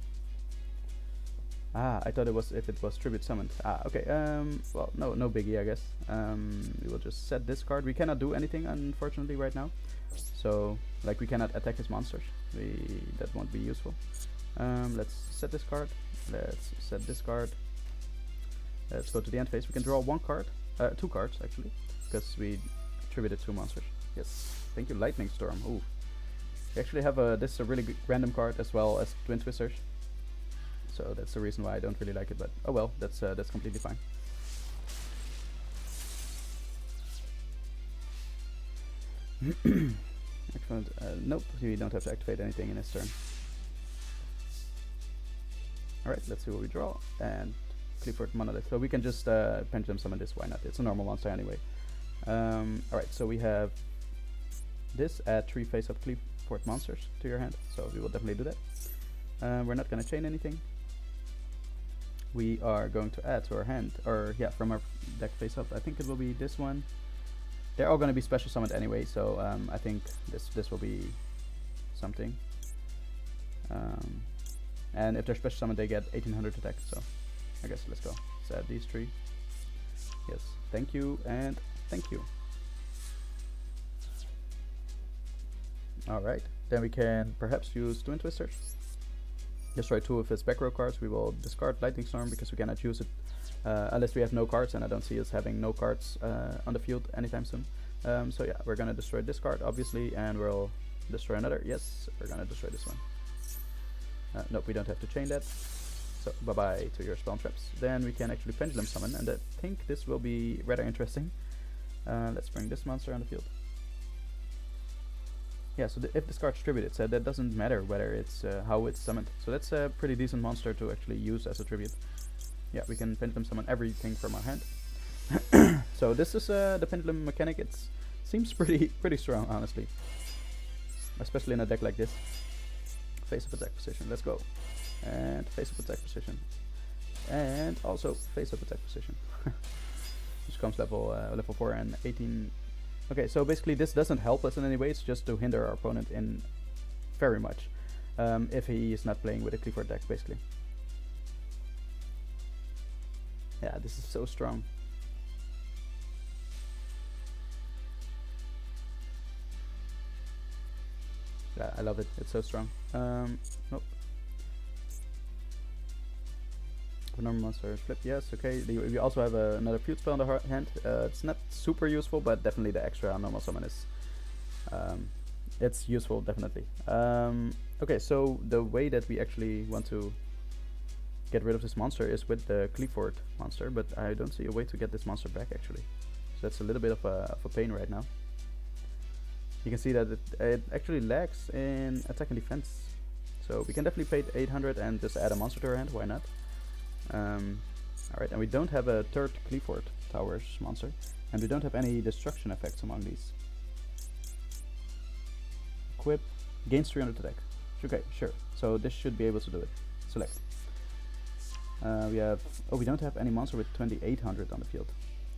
Speaker 1: Ah, I thought it was if it was tribute summoned. Ah, okay. Well, no biggie, I guess. We will just set this card. We cannot do anything, unfortunately, right now. So, like, we cannot attack his monsters. That won't be useful. Let's set this card. Let's set this card. Let's go to the end phase. We can draw one card. 2 cards, actually. Because we tributed 2 monsters. Yes. Thank you, Lightning Storm. Ooh. We actually have this is a really good random card as well as Twin Twisters. So that's the reason why I don't really like it, but oh well, that's completely fine. Excellent. Nope, we don't have to activate anything in this turn. Alright, let's see what we draw. And Qliphort Monolith. So we can just Pendulum Summon this, why not? It's a normal monster anyway. Alright, so we have this, add 3 face-up Qliphort monsters to your hand. So we will definitely do that. We're not going to chain anything. We are going to add to our hand, or yeah, from our deck face up. I think it will be this one. They're all going to be special summoned anyway, so I think this will be something. And if they're special summoned, they get 1800 attack. So I guess let's go. Let's add these 3. Yes, thank you and thank you. All right, then we can perhaps use Twin Twisters. Destroy 2 of his back row cards. We will discard Lightning Storm because we cannot use it unless we have no cards, and I don't see us having no cards on the field anytime soon. So yeah, we're gonna destroy this card obviously, and we'll destroy another. Yes, we're gonna destroy this one. Nope, we don't have to chain that. So bye bye to your spawn traps. Then we can actually Pendulum Summon, and I think this will be rather interesting. Let's bring this monster on the field. Yeah, so if this card's tributed, so that doesn't matter whether it's how it's summoned. So that's a pretty decent monster to actually use as a tribute. Yeah, we can Pendulum Summon everything from our hand. So this is the Pendulum mechanic. It seems pretty strong, honestly. Especially in a deck like this. Face of attack position, let's go. And face of attack position. And also face of attack position. Which comes level 4 and 18. Okay, so basically this doesn't help us in any way, it's just to hinder our opponent in very much. If he is not playing with a Qliphort deck, basically. Yeah, this is so strong. Yeah, I love it, it's so strong. Nope. Normal monster flip, yes, okay. We also have another feud spell on the hand. It's not super useful, but definitely the extra normal summon is it's useful, definitely. Okay, so the way that we actually want to get rid of this monster is with the Qliphort monster, but I don't see a way to get this monster back actually. So that's a little bit of a pain right now. You can see that it actually lacks in attack and defense. So we can definitely pay 800 and just add a monster to our hand, why not? Alright, and we don't have a third Qliphort Towers monster, and we don't have any destruction effects among these. Equip, gains 300 attack. Okay, sure. So this should be able to do it. Select. We have... Oh, we don't have any monster with 2800 on the field.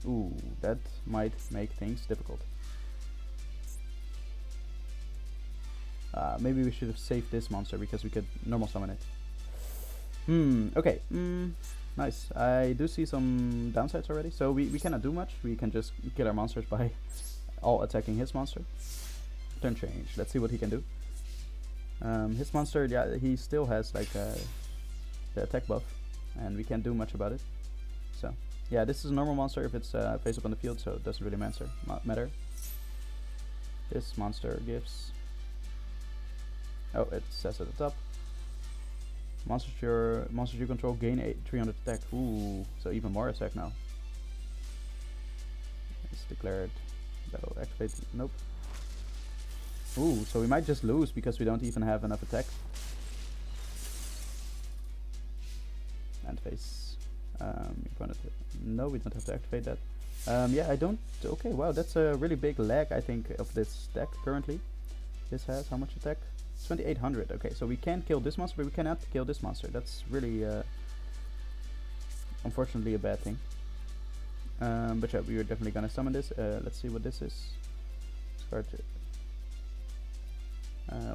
Speaker 1: Ooh, that might make things difficult. Maybe we should have saved this monster because we could normal summon it. Okay. Nice. I do see some downsides already. So we cannot do much. We can just kill our monsters by all attacking his monster. Turn change. Let's see what he can do. His monster, yeah, he still has like the attack buff, and we can't do much about it. So yeah, this is a normal monster if it's face up on the field, so it doesn't really matter. This monster gives... Oh, it says at the top. Monsters you control gain 300 attack. Ooh, so even more attack now. It's declared. That'll activate. Nope. Ooh, so we might just lose because we don't even have enough attack. And face. No, we don't have to activate that. Yeah, I don't. Okay, wow, that's a really big lag, I think, of this deck currently. This has how much attack? 2800. Okay, so we can kill this monster, but we cannot kill this monster. That's really, unfortunately, a bad thing. But yeah, we are definitely gonna summon this. Let's see what this is. Discard.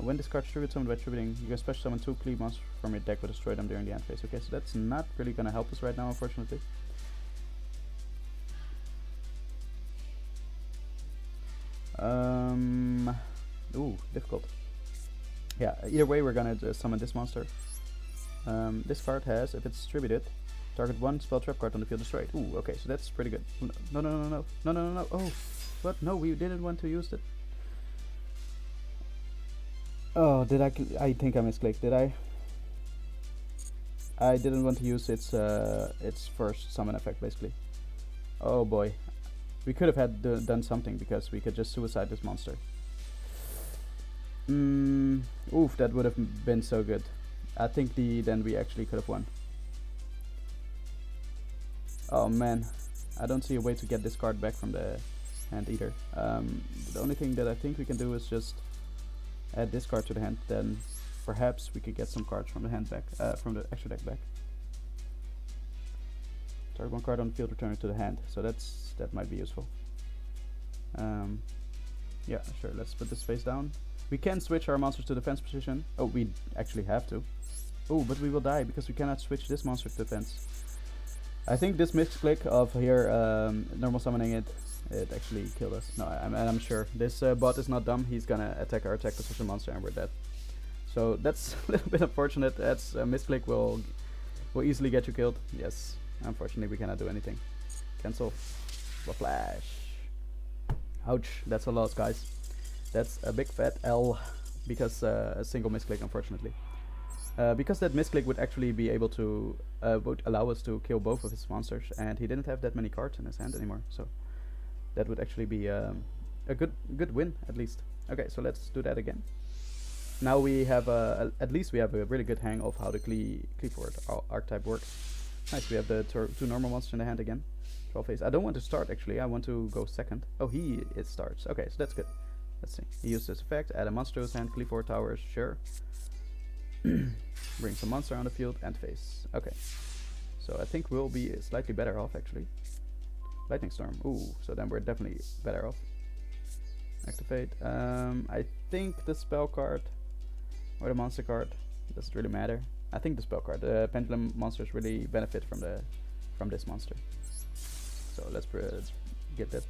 Speaker 1: When this card distributes summoned by attributing, you can special summon 2 Qliphorts monsters from your deck but destroy them during the end phase. Okay, so that's not really gonna help us right now, unfortunately. Ooh, difficult. Yeah, either way we're gonna summon this monster. This card has, if it's distributed, target 1 spell trap card on the field destroyed. Ooh, okay, so that's pretty good. No. Oh, what? No, we didn't want to use it. Oh, did I think I misclicked, did I? I didn't want to use its first summon effect, basically. Oh boy. We could have done something, because we could just suicide this monster. Oof, that would have been so good. I think then we actually could have won. Oh man, I don't see a way to get this card back from the hand either. The only thing that I think we can do is just add this card to the hand, then perhaps we could get some cards from the hand back, from the extra deck back. Target 1 card on the field, return it to the hand. So that might be useful. Yeah, sure. Let's put this face down. We can switch our monsters to defense position. Oh, we actually have to. Oh, but we will die because we cannot switch this monster to defense. I think this misclick of here normal summoning it actually killed us. No, I'm sure. This bot is not dumb. He's gonna attack our attack position monster and we're dead. So that's a little bit unfortunate. That's a misclick will easily get you killed. Yes, unfortunately we cannot do anything. Cancel. Flash. Ouch, that's a loss, guys. That's a big fat L because a single misclick, unfortunately. Because that misclick would actually be able to would allow us to kill both of his monsters, and he didn't have that many cards in his hand anymore, so that would actually be a good win at least. Okay, so let's do that again. Now we have at least we have a really good hang of how the Qliphort archetype works. Nice, we have the two normal monsters in the hand again. 12 phase. I don't want to start actually. I want to go second. Oh, it starts. Okay, so that's good. Let's see. He used this effect. Add a monster to his hand. Qliphort towers. Sure. Bring some monster on the field and face. Okay. So I think we'll be slightly better off actually. Lightning storm. Ooh. So then we're definitely better off. Activate. I think the spell card or the monster card doesn't really matter. I think the spell card. The pendulum monsters really benefit from this monster. So let's get that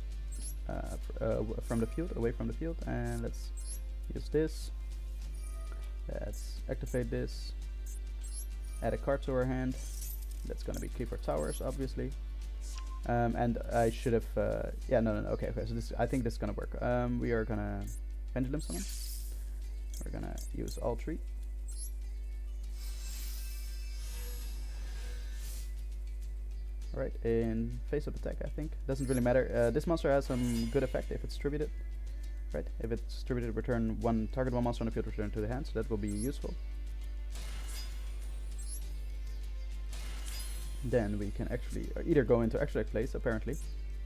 Speaker 1: from the field, away from the field, and let's use this. Let's activate this. Add a card to our hand. That's gonna be Qliphort Towers, obviously. And I should have. Yeah, no. Okay. So this, I think this is gonna work. We are gonna Pendulum Summon. We're gonna use all 3. Right, in face-up attack, I think. Doesn't really matter. This monster has some good effect if it's distributed. Right, if it's distributed, target one monster on the field, return to the hand, so that will be useful. Then we can actually either go into extra deck place, apparently.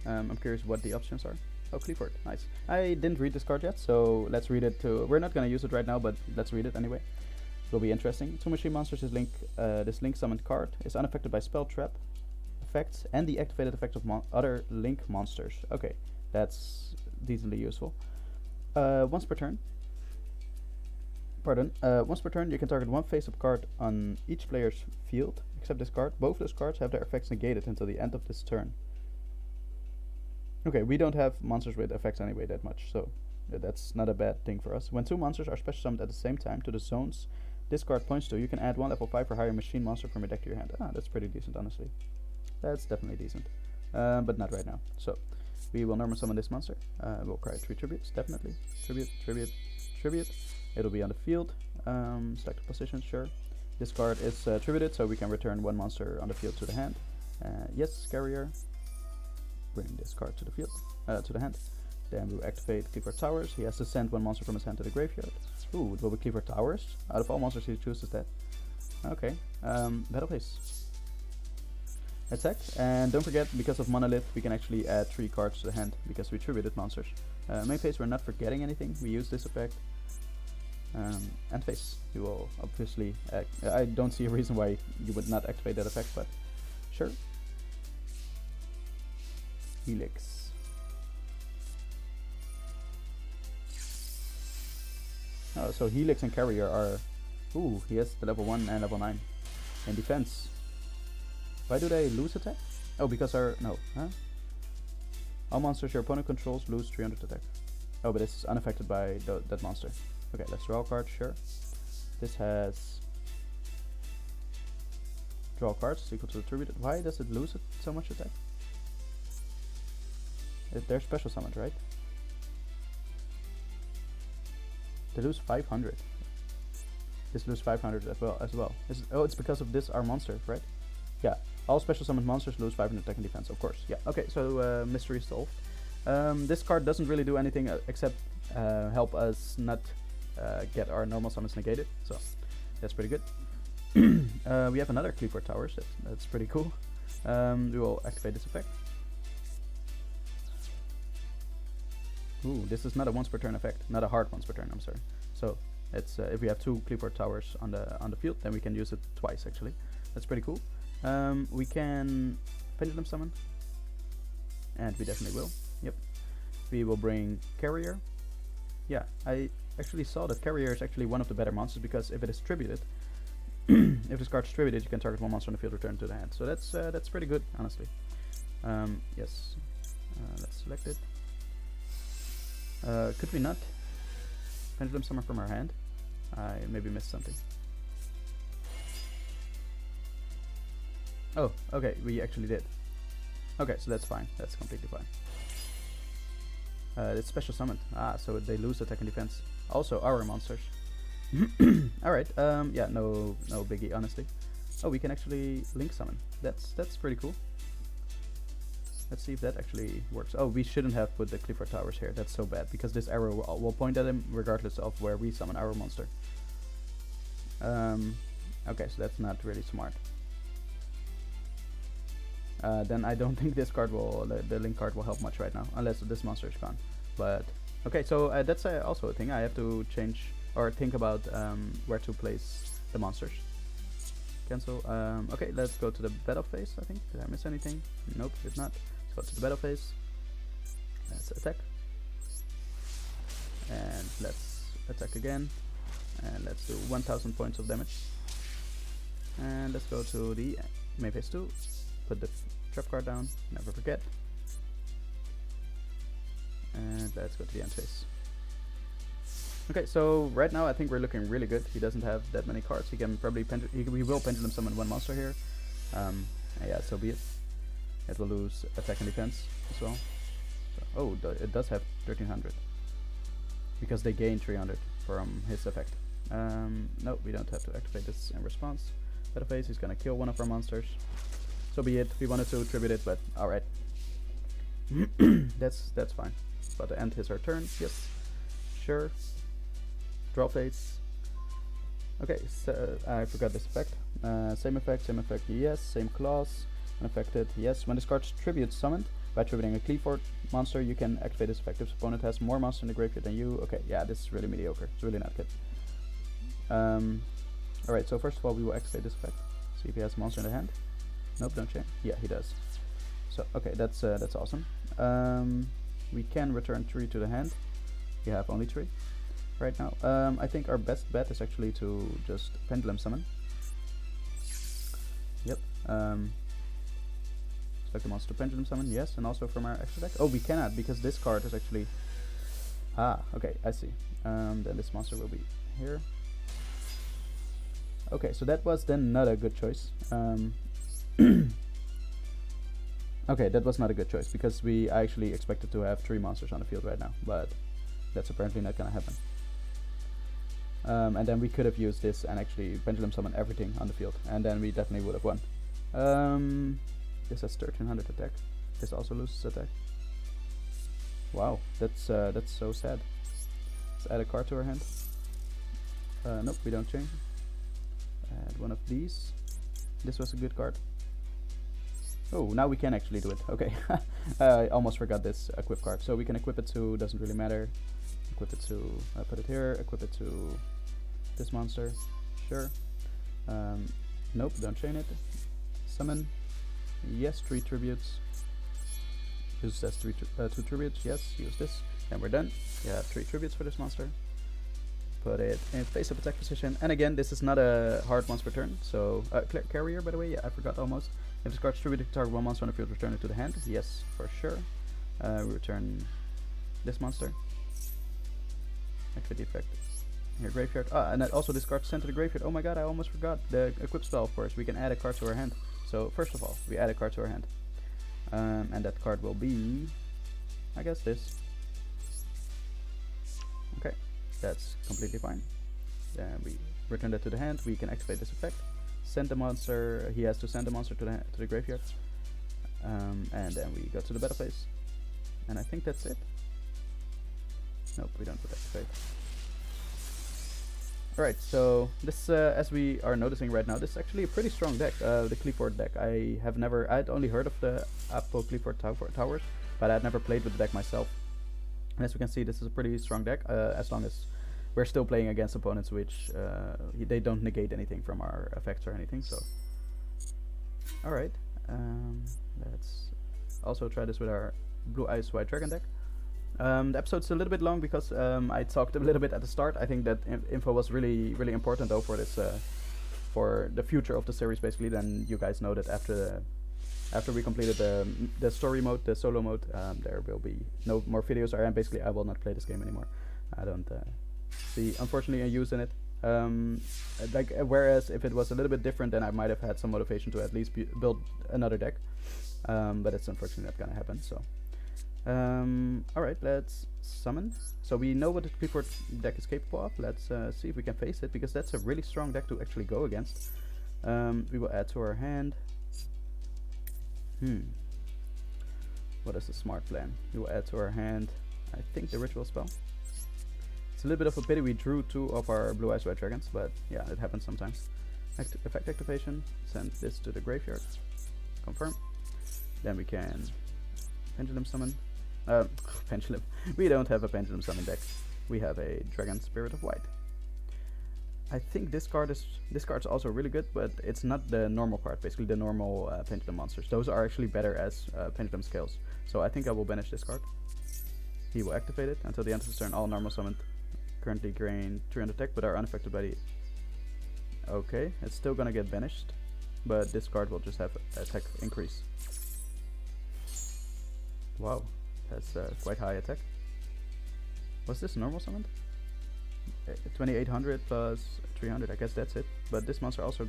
Speaker 1: I'm curious what the options are. Oh, Qliphort, nice. I didn't read this card yet, so let's read it too. We're not gonna use it right now, but let's read it anyway. will be interesting. 2 machine monsters is this link summoned card is unaffected by spell trap effects and the activated effect of other link monsters. Okay, that's decently useful. Once per turn, you can target one face-up card on each player's field, except this card. Both those cards have their effects negated until the end of this turn. Okay, we don't have monsters with effects anyway that much, so that's not a bad thing for us. When 2 monsters are special summoned at the same time to the zones this card points to, you can add 1 level 5 or higher machine monster from your deck to your hand. That's pretty decent, honestly. That's definitely decent, but not right now. So we will normal summon this monster. We'll cry 3 tributes, definitely. Tribute, tribute, tribute. It'll be on the field. Select position, sure. This card is tributed, so we can return 1 monster on the field to the hand. Yes, carrier. Bring this card to the field, to the hand. Then we'll activate Qliphort Towers. He has to send 1 monster from his hand to the graveyard. Ooh, it will be Qliphort Towers. Out of all monsters, he chooses that. Okay. Battle phase. Attack. And don't forget, because of Monolith, we can actually add 3 cards to the hand because we tributed monsters. Main phase, we're not forgetting anything. We use this effect. End phase. You will obviously. I don't see a reason why you would not activate that effect, but sure. Helix. Oh, so Helix and Carrier are... Ooh, he has the level 1 and level 9. In defense. Why do they lose attack? Oh, because our... No, huh? All monsters your opponent controls lose 300 attack. Oh, but this is unaffected by that monster. Okay, let's draw a card, sure. This has... Draw cards equal to the tributed. Why does it lose so much attack? They're special summoned, right? They lose 500. This lose 500 as well. Oh, it's because of this our monster, right? Yeah. All special summoned monsters lose 500 attack and defense, of course. Yeah. Okay. So mystery solved. This card doesn't really do anything except help us not get our normal summons negated. So that's pretty good. We have another Qliphort Towers. That's pretty cool. We will activate this effect. Ooh, this is not a once per turn effect, not a hard once per turn. I'm sorry. So it's if we have 2 Qliphort Towers on the field, then we can use it twice actually. That's pretty cool. We can Pendulum Summon, and we definitely will. Yep. We will bring Carrier. Yeah, I actually saw that Carrier is actually one of the better monsters because if it is tributed, if this card is tributed, you can target 1 monster on the field, return to the hand. So that's pretty good, honestly. Yes. Let's select it. Could we not Pendulum Summon from our hand? I maybe missed something. Oh, okay, we actually did. Okay, so that's fine. That's completely fine. It's special summoned. So they lose attack and defense. Also, our monsters. Alright, yeah, no biggie, honestly. Oh, we can actually link summon. That's pretty cool. Let's see if that actually works. Oh, we shouldn't have put the Qliphort Towers here. That's so bad, because this arrow will point at him regardless of where we summon our monster. Okay, so that's not really smart. Then I don't think this card will, the link card will help much right now, unless this monster is gone. But, okay, so that's also a thing. I have to change, or think about where to place the monsters. Cancel. Okay, let's go to the battle phase, I think. Did I miss anything? Nope, did not. Let's go to the battle phase. Let's attack. And let's attack again. And let's do 1000 points of damage. And let's go to the main phase 2. Put the trap card down, never forget. And let's go to the end phase. Okay, so right now I think we're looking really good. He doesn't have that many cards. He can probably we will Pendulum Summon 1 monster here. Yeah, so be it. It will lose attack and defense as well. So, oh, it does have 1300 because they gain 300 from his effect. No, we don't have to activate this in response. Battle phase, he's gonna kill one of our monsters. So be it. We wanted to tribute it, but alright. that's fine. But to end his turn, yes, sure. Draw phase. Okay, so I forgot this effect. Same effect, yes. Same clause. Unaffected, yes. When this card's tribute summoned by tributing a Qliphort monster, you can activate this effect if the opponent has more monsters in the graveyard than you. Okay, yeah, this is really mediocre. It's really not good. Alright, so first of all we will activate this effect. See if he has a monster in the hand. Nope, don't change. Yeah, he does. So, okay, that's awesome. We can return 3 to the hand. We have only 3 right now. I think our best bet is actually to just Pendulum Summon. Yep. Select the monster to Pendulum Summon, yes, and also from our extra deck. Oh, we cannot, because this card is actually... Ah, okay, I see. Then this monster will be here. Okay, so that was then not a good choice. Okay, that was not a good choice, because I actually expected to have 3 monsters on the field right now, but that's apparently not gonna happen. And then we could have used this and actually Pendulum Summon everything on the field, and then we definitely would have won. This has 1300 attack. This also loses attack. Wow, that's so sad. Let's add a card to our hand. Nope, we don't change. Add one of these. This was a good card. Oh, now we can actually do it. Okay, I almost forgot this equip card. So we can equip it to, doesn't really matter. Equip it to, put it here, equip it to this monster. Sure. Nope, don't chain it. Summon. Yes, 3 tributes. Use this 2 tributes. Yes, use this. And we're done. Yeah, 3 tributes for this monster. Put it in face-up attack position. And again, this is not a hard once per turn. So, carrier, by the way. Yeah, I forgot almost. If this card's tribute to target 1 monster on the field, return it to the hand. Yes, for sure. We return this monster. Activate the effect. Here, graveyard. Ah, and then also this card sent to the graveyard. Oh my god, I almost forgot. The equip spell, of course. We can add a card to our hand. So, first of all, we add a card to our hand. And that card will be, I guess, this. Okay, that's completely fine. Then we return that to the hand. We can activate this effect. Send the monster. He has to send the monster to the graveyard. And then we go to the battle phase. And I think that's it. Nope, we don't put activate. Alright, so this, as we are noticing right now, this is actually a pretty strong deck, the Qliphort deck. I'd only heard of the Qliphort Towers, but I'd never played with the deck myself. And as we can see, this is a pretty strong deck, as long as we're still playing against opponents which, they don't negate anything from our effects or anything, so. Alright, let's also try this with our Blue Eyes White Dragon deck. The episode's a little bit long because I talked a little bit at the start. I think that info was really important though for this, for the future of the series basically. Then you guys know that after we completed the story mode, the solo mode, there will be no more videos. And basically I will not play this game anymore. I don't see unfortunately a use in it. Whereas if it was a little bit different, then I might have had some motivation to at least build another deck. But it's unfortunately not gonna happen. So. Alright, let's summon. So we know what the Qliphort deck is capable of. Let's see if we can face it, because that's a really strong deck to actually go against. We will add to our hand. What is the smart plan? We will add to our hand, I think, the ritual spell. It's a little bit of a pity we drew 2 of our Blue Eyes White Dragons, but yeah, it happens sometimes. Effect activation, send this to the graveyard. Confirm. Then we can Pendulum Summon. Pendulum. We don't have a Pendulum Summon deck. We have a Dragon Spirit of White. I think this card's also really good, but it's not the normal card. Basically, the normal Pendulum monsters. Those are actually better as Pendulum Scales. So I think I will banish this card. He will activate it until the end of his turn. All normal summoned currently gain 300 attack, but are unaffected by the. Okay, it's still gonna get banished, but this card will just have attack increase. Wow. That's quite high attack. Was this normal summoned? 2800 plus 300, I guess that's it. But this monster also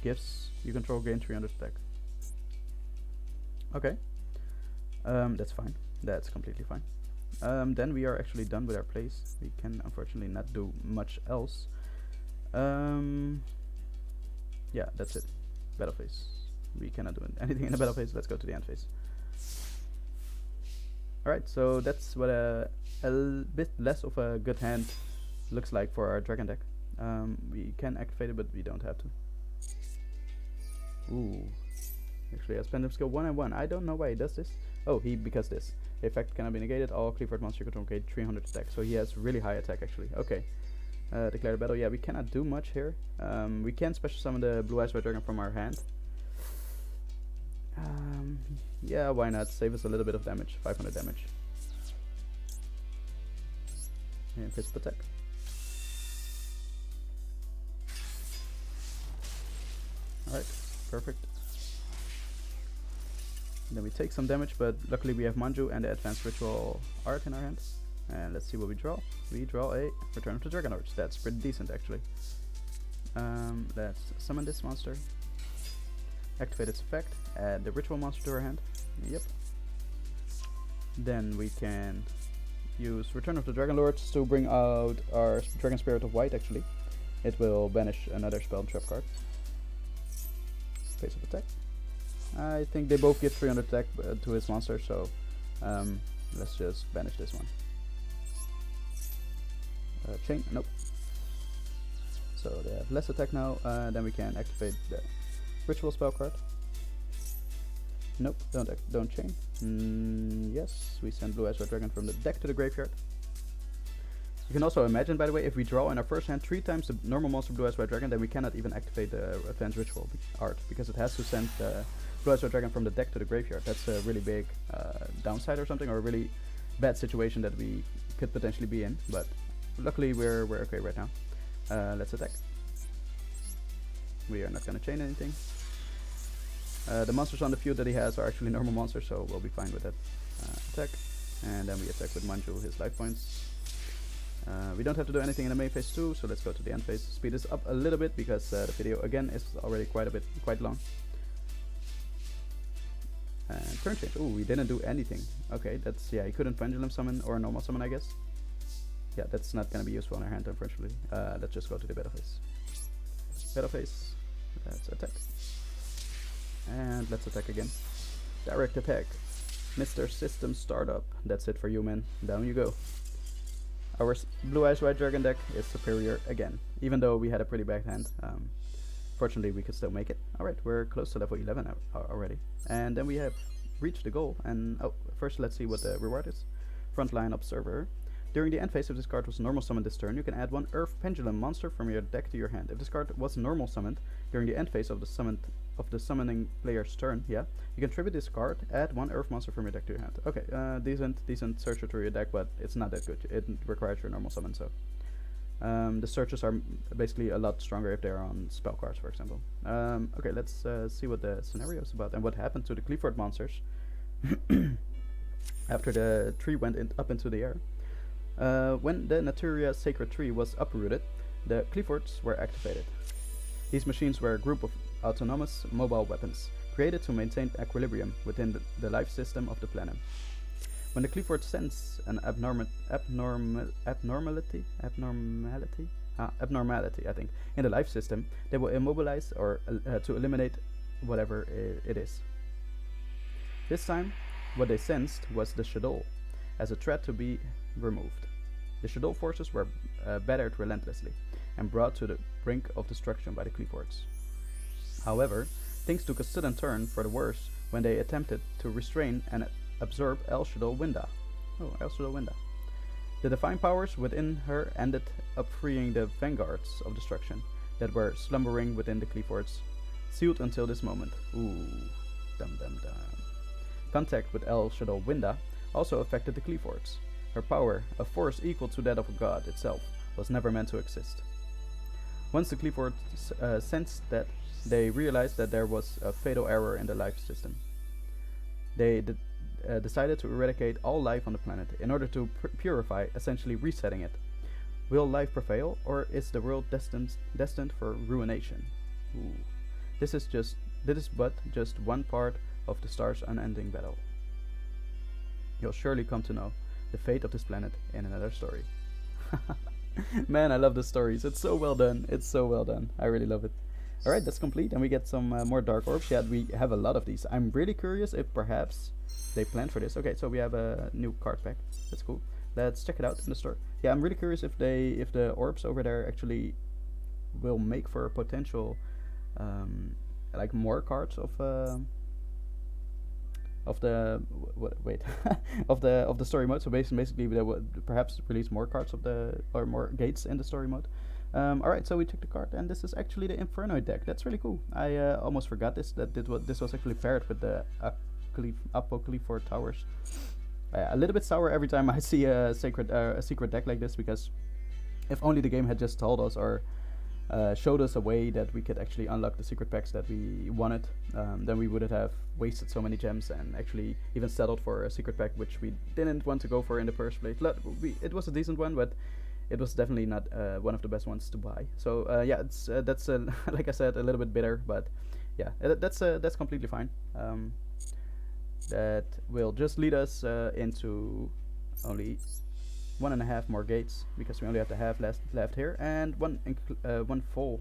Speaker 1: gives you control gain 300 attack. Okay. That's fine. That's completely fine. Then we are actually done with our plays. We can unfortunately not do much else. Yeah, that's it. Battle phase. We cannot do anything in the battle phase. Let's go to the end phase. Alright, so that's what a bit less of a good hand looks like for our dragon deck. We can activate it, but we don't have to. Ooh. Actually has Pendulum skill 1 and 1. I don't know why he does this. Oh, because this. The effect cannot be negated. All Qliphort monster control gain 300 attack. So he has really high attack actually. Okay. Declare the battle. Yeah, we cannot do much here. We can special summon the Blue Eyes White Dragon from our hand. Yeah, why not? Save us a little bit of damage. 500 damage. And physical attack. Alright, perfect. Then we take some damage, but luckily we have Manju and the Advanced Ritual Art in our hands. And let's see what we draw. We draw a Return of the Dragonlords. That's pretty decent actually. Let's summon this monster. Activate its effect. Add the ritual monster to our hand. Yep. Then we can use Return of the Dragonlords to bring out our Dragon Spirit of White actually. It will banish another spell and trap card. Face of attack. I think they both give 300 attack to his monster, so let's just banish this one. Chain, nope. So they have less attack now, then we can activate the ritual spell card. Nope, don't chain. Yes, we send Blue Eyes White Dragon from the deck to the graveyard. You can also imagine, by the way, if we draw in our first hand 3 times the normal monster Blue Eyes White Dragon, then we cannot even activate the Advanced Ritual Art, because it has to send the Blue Eyes White Dragon from the deck to the graveyard. That's a really big downside or something, or a really bad situation that we could potentially be in, but luckily we're okay right now. Let's attack. We are not going to chain anything. The monsters on the field that he has are actually normal monsters, so we'll be fine with that. Attack, and then we attack with Manju, his life points. We don't have to do anything in the main phase 2, so let's go to the end phase. Speed this up a little bit because the video again is already quite long. And turn change. Ooh, we didn't do anything. Okay, that's, yeah, he couldn't Pendulum Summon or normal summon, I guess. Yeah, that's not gonna be useful in our hand, unfortunately. Let's just go to the battle phase. Battle phase. Let's attack. And let's attack again. Direct attack. Mr. System Startup. That's it for you, man. Down you go. Our Blue Eyes White Dragon deck is superior again, even though we had a pretty bad hand. Fortunately, we could still make it. Alright, we're close to level 11 already. And then we have reached the goal. And oh, first let's see what the reward is. Frontline Observer. During the end phase, if this card was normal summoned this turn, you can add 1 Earth Pendulum monster from your deck to your hand. If this card was normal summoned during the end phase of the summoning player's turn, yeah, you can tribute this card, add 1 Earth monster from your deck to your hand. Okay, decent searcher to your deck, but it's not that good. It requires your normal summon, so the searches are basically a lot stronger if they're on spell cards, for example. Okay, let's see what the scenario is about and what happened to the Qliphort monsters after the tree went up into the air. When the Naturia Sacred Tree was uprooted, the Qliphorts were activated. These machines were a group of autonomous mobile weapons, created to maintain equilibrium within the life system of the planet. When the Qliphorts sense an abnormality, I think, in the life system, they will immobilize or to eliminate whatever it is. This time, what they sensed was the Shadow as a threat to be removed. The Shadow forces were battered relentlessly and brought to the brink of destruction by the Qliphorts. However, things took a sudden turn for the worse when they attempted to restrain and absorb El Shadow Winda. Oh, El Shadow Winda. The divine powers within her ended up freeing the vanguards of destruction that were slumbering within the Qliphorts, sealed until this moment. Ooh, dum dum dum. Contact with El Shadow Winda also affected the Qliphorts. Her power, a force equal to that of a god itself, was never meant to exist. Once the Qliphorts sensed that, they realized that there was a fatal error in the life system. They decided to eradicate all life on the planet in order to purify, essentially resetting it. Will life prevail, or is the world destined for ruination? Ooh. This is but just one part of the star's unending battle. You'll surely come to know the fate of this planet in another story. Man, I love the stories. It's so well done. It's so well done. I really love it. Alright, that's complete, and we get some more Dark Orbs. Yeah, we have a lot of these. I'm really curious if perhaps they planned for this. Okay, so we have a new card pack. That's cool. Let's check it out in the store. Yeah, I'm really curious if the orbs over there actually will make for a potential like more cards of of the wait of the story mode. So basically they would perhaps release more cards of the or more gates in the story mode. All right, so we took the card, and this is actually the Infernoid deck. That's really cool. I almost forgot this was actually paired with the Qliphort Towers. A little bit sour every time I see a secret deck like this, because if only the game had just told us or showed us a way that we could actually unlock the secret packs that we wanted, then we wouldn't have wasted so many gems and actually even settled for a secret pack which we didn't want to go for in the first place. It was a decent one, but it was definitely not one of the best ones to buy. So yeah, it's that's like I said, a little bit bitter, but yeah, that's completely fine. That will just lead us into only 1.5 more gates, because we only have the half left here, and one full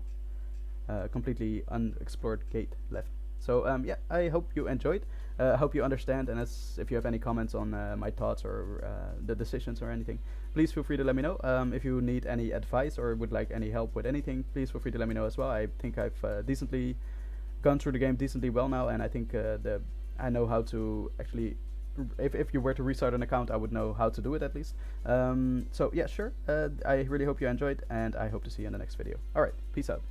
Speaker 1: completely unexplored gate left. So yeah, I hope you enjoyed. I hope you understand, and if you have any comments on my thoughts or the decisions or anything, please feel free to let me know. If you need any advice or would like any help with anything, please feel free to let me know as well. I think I've decently gone through the game decently well now, and I think I know how to actually, if you were to restart an account, I would know how to do it at least. So yeah, sure. I really hope you enjoyed, and I hope to see you in the next video. Alright, peace out.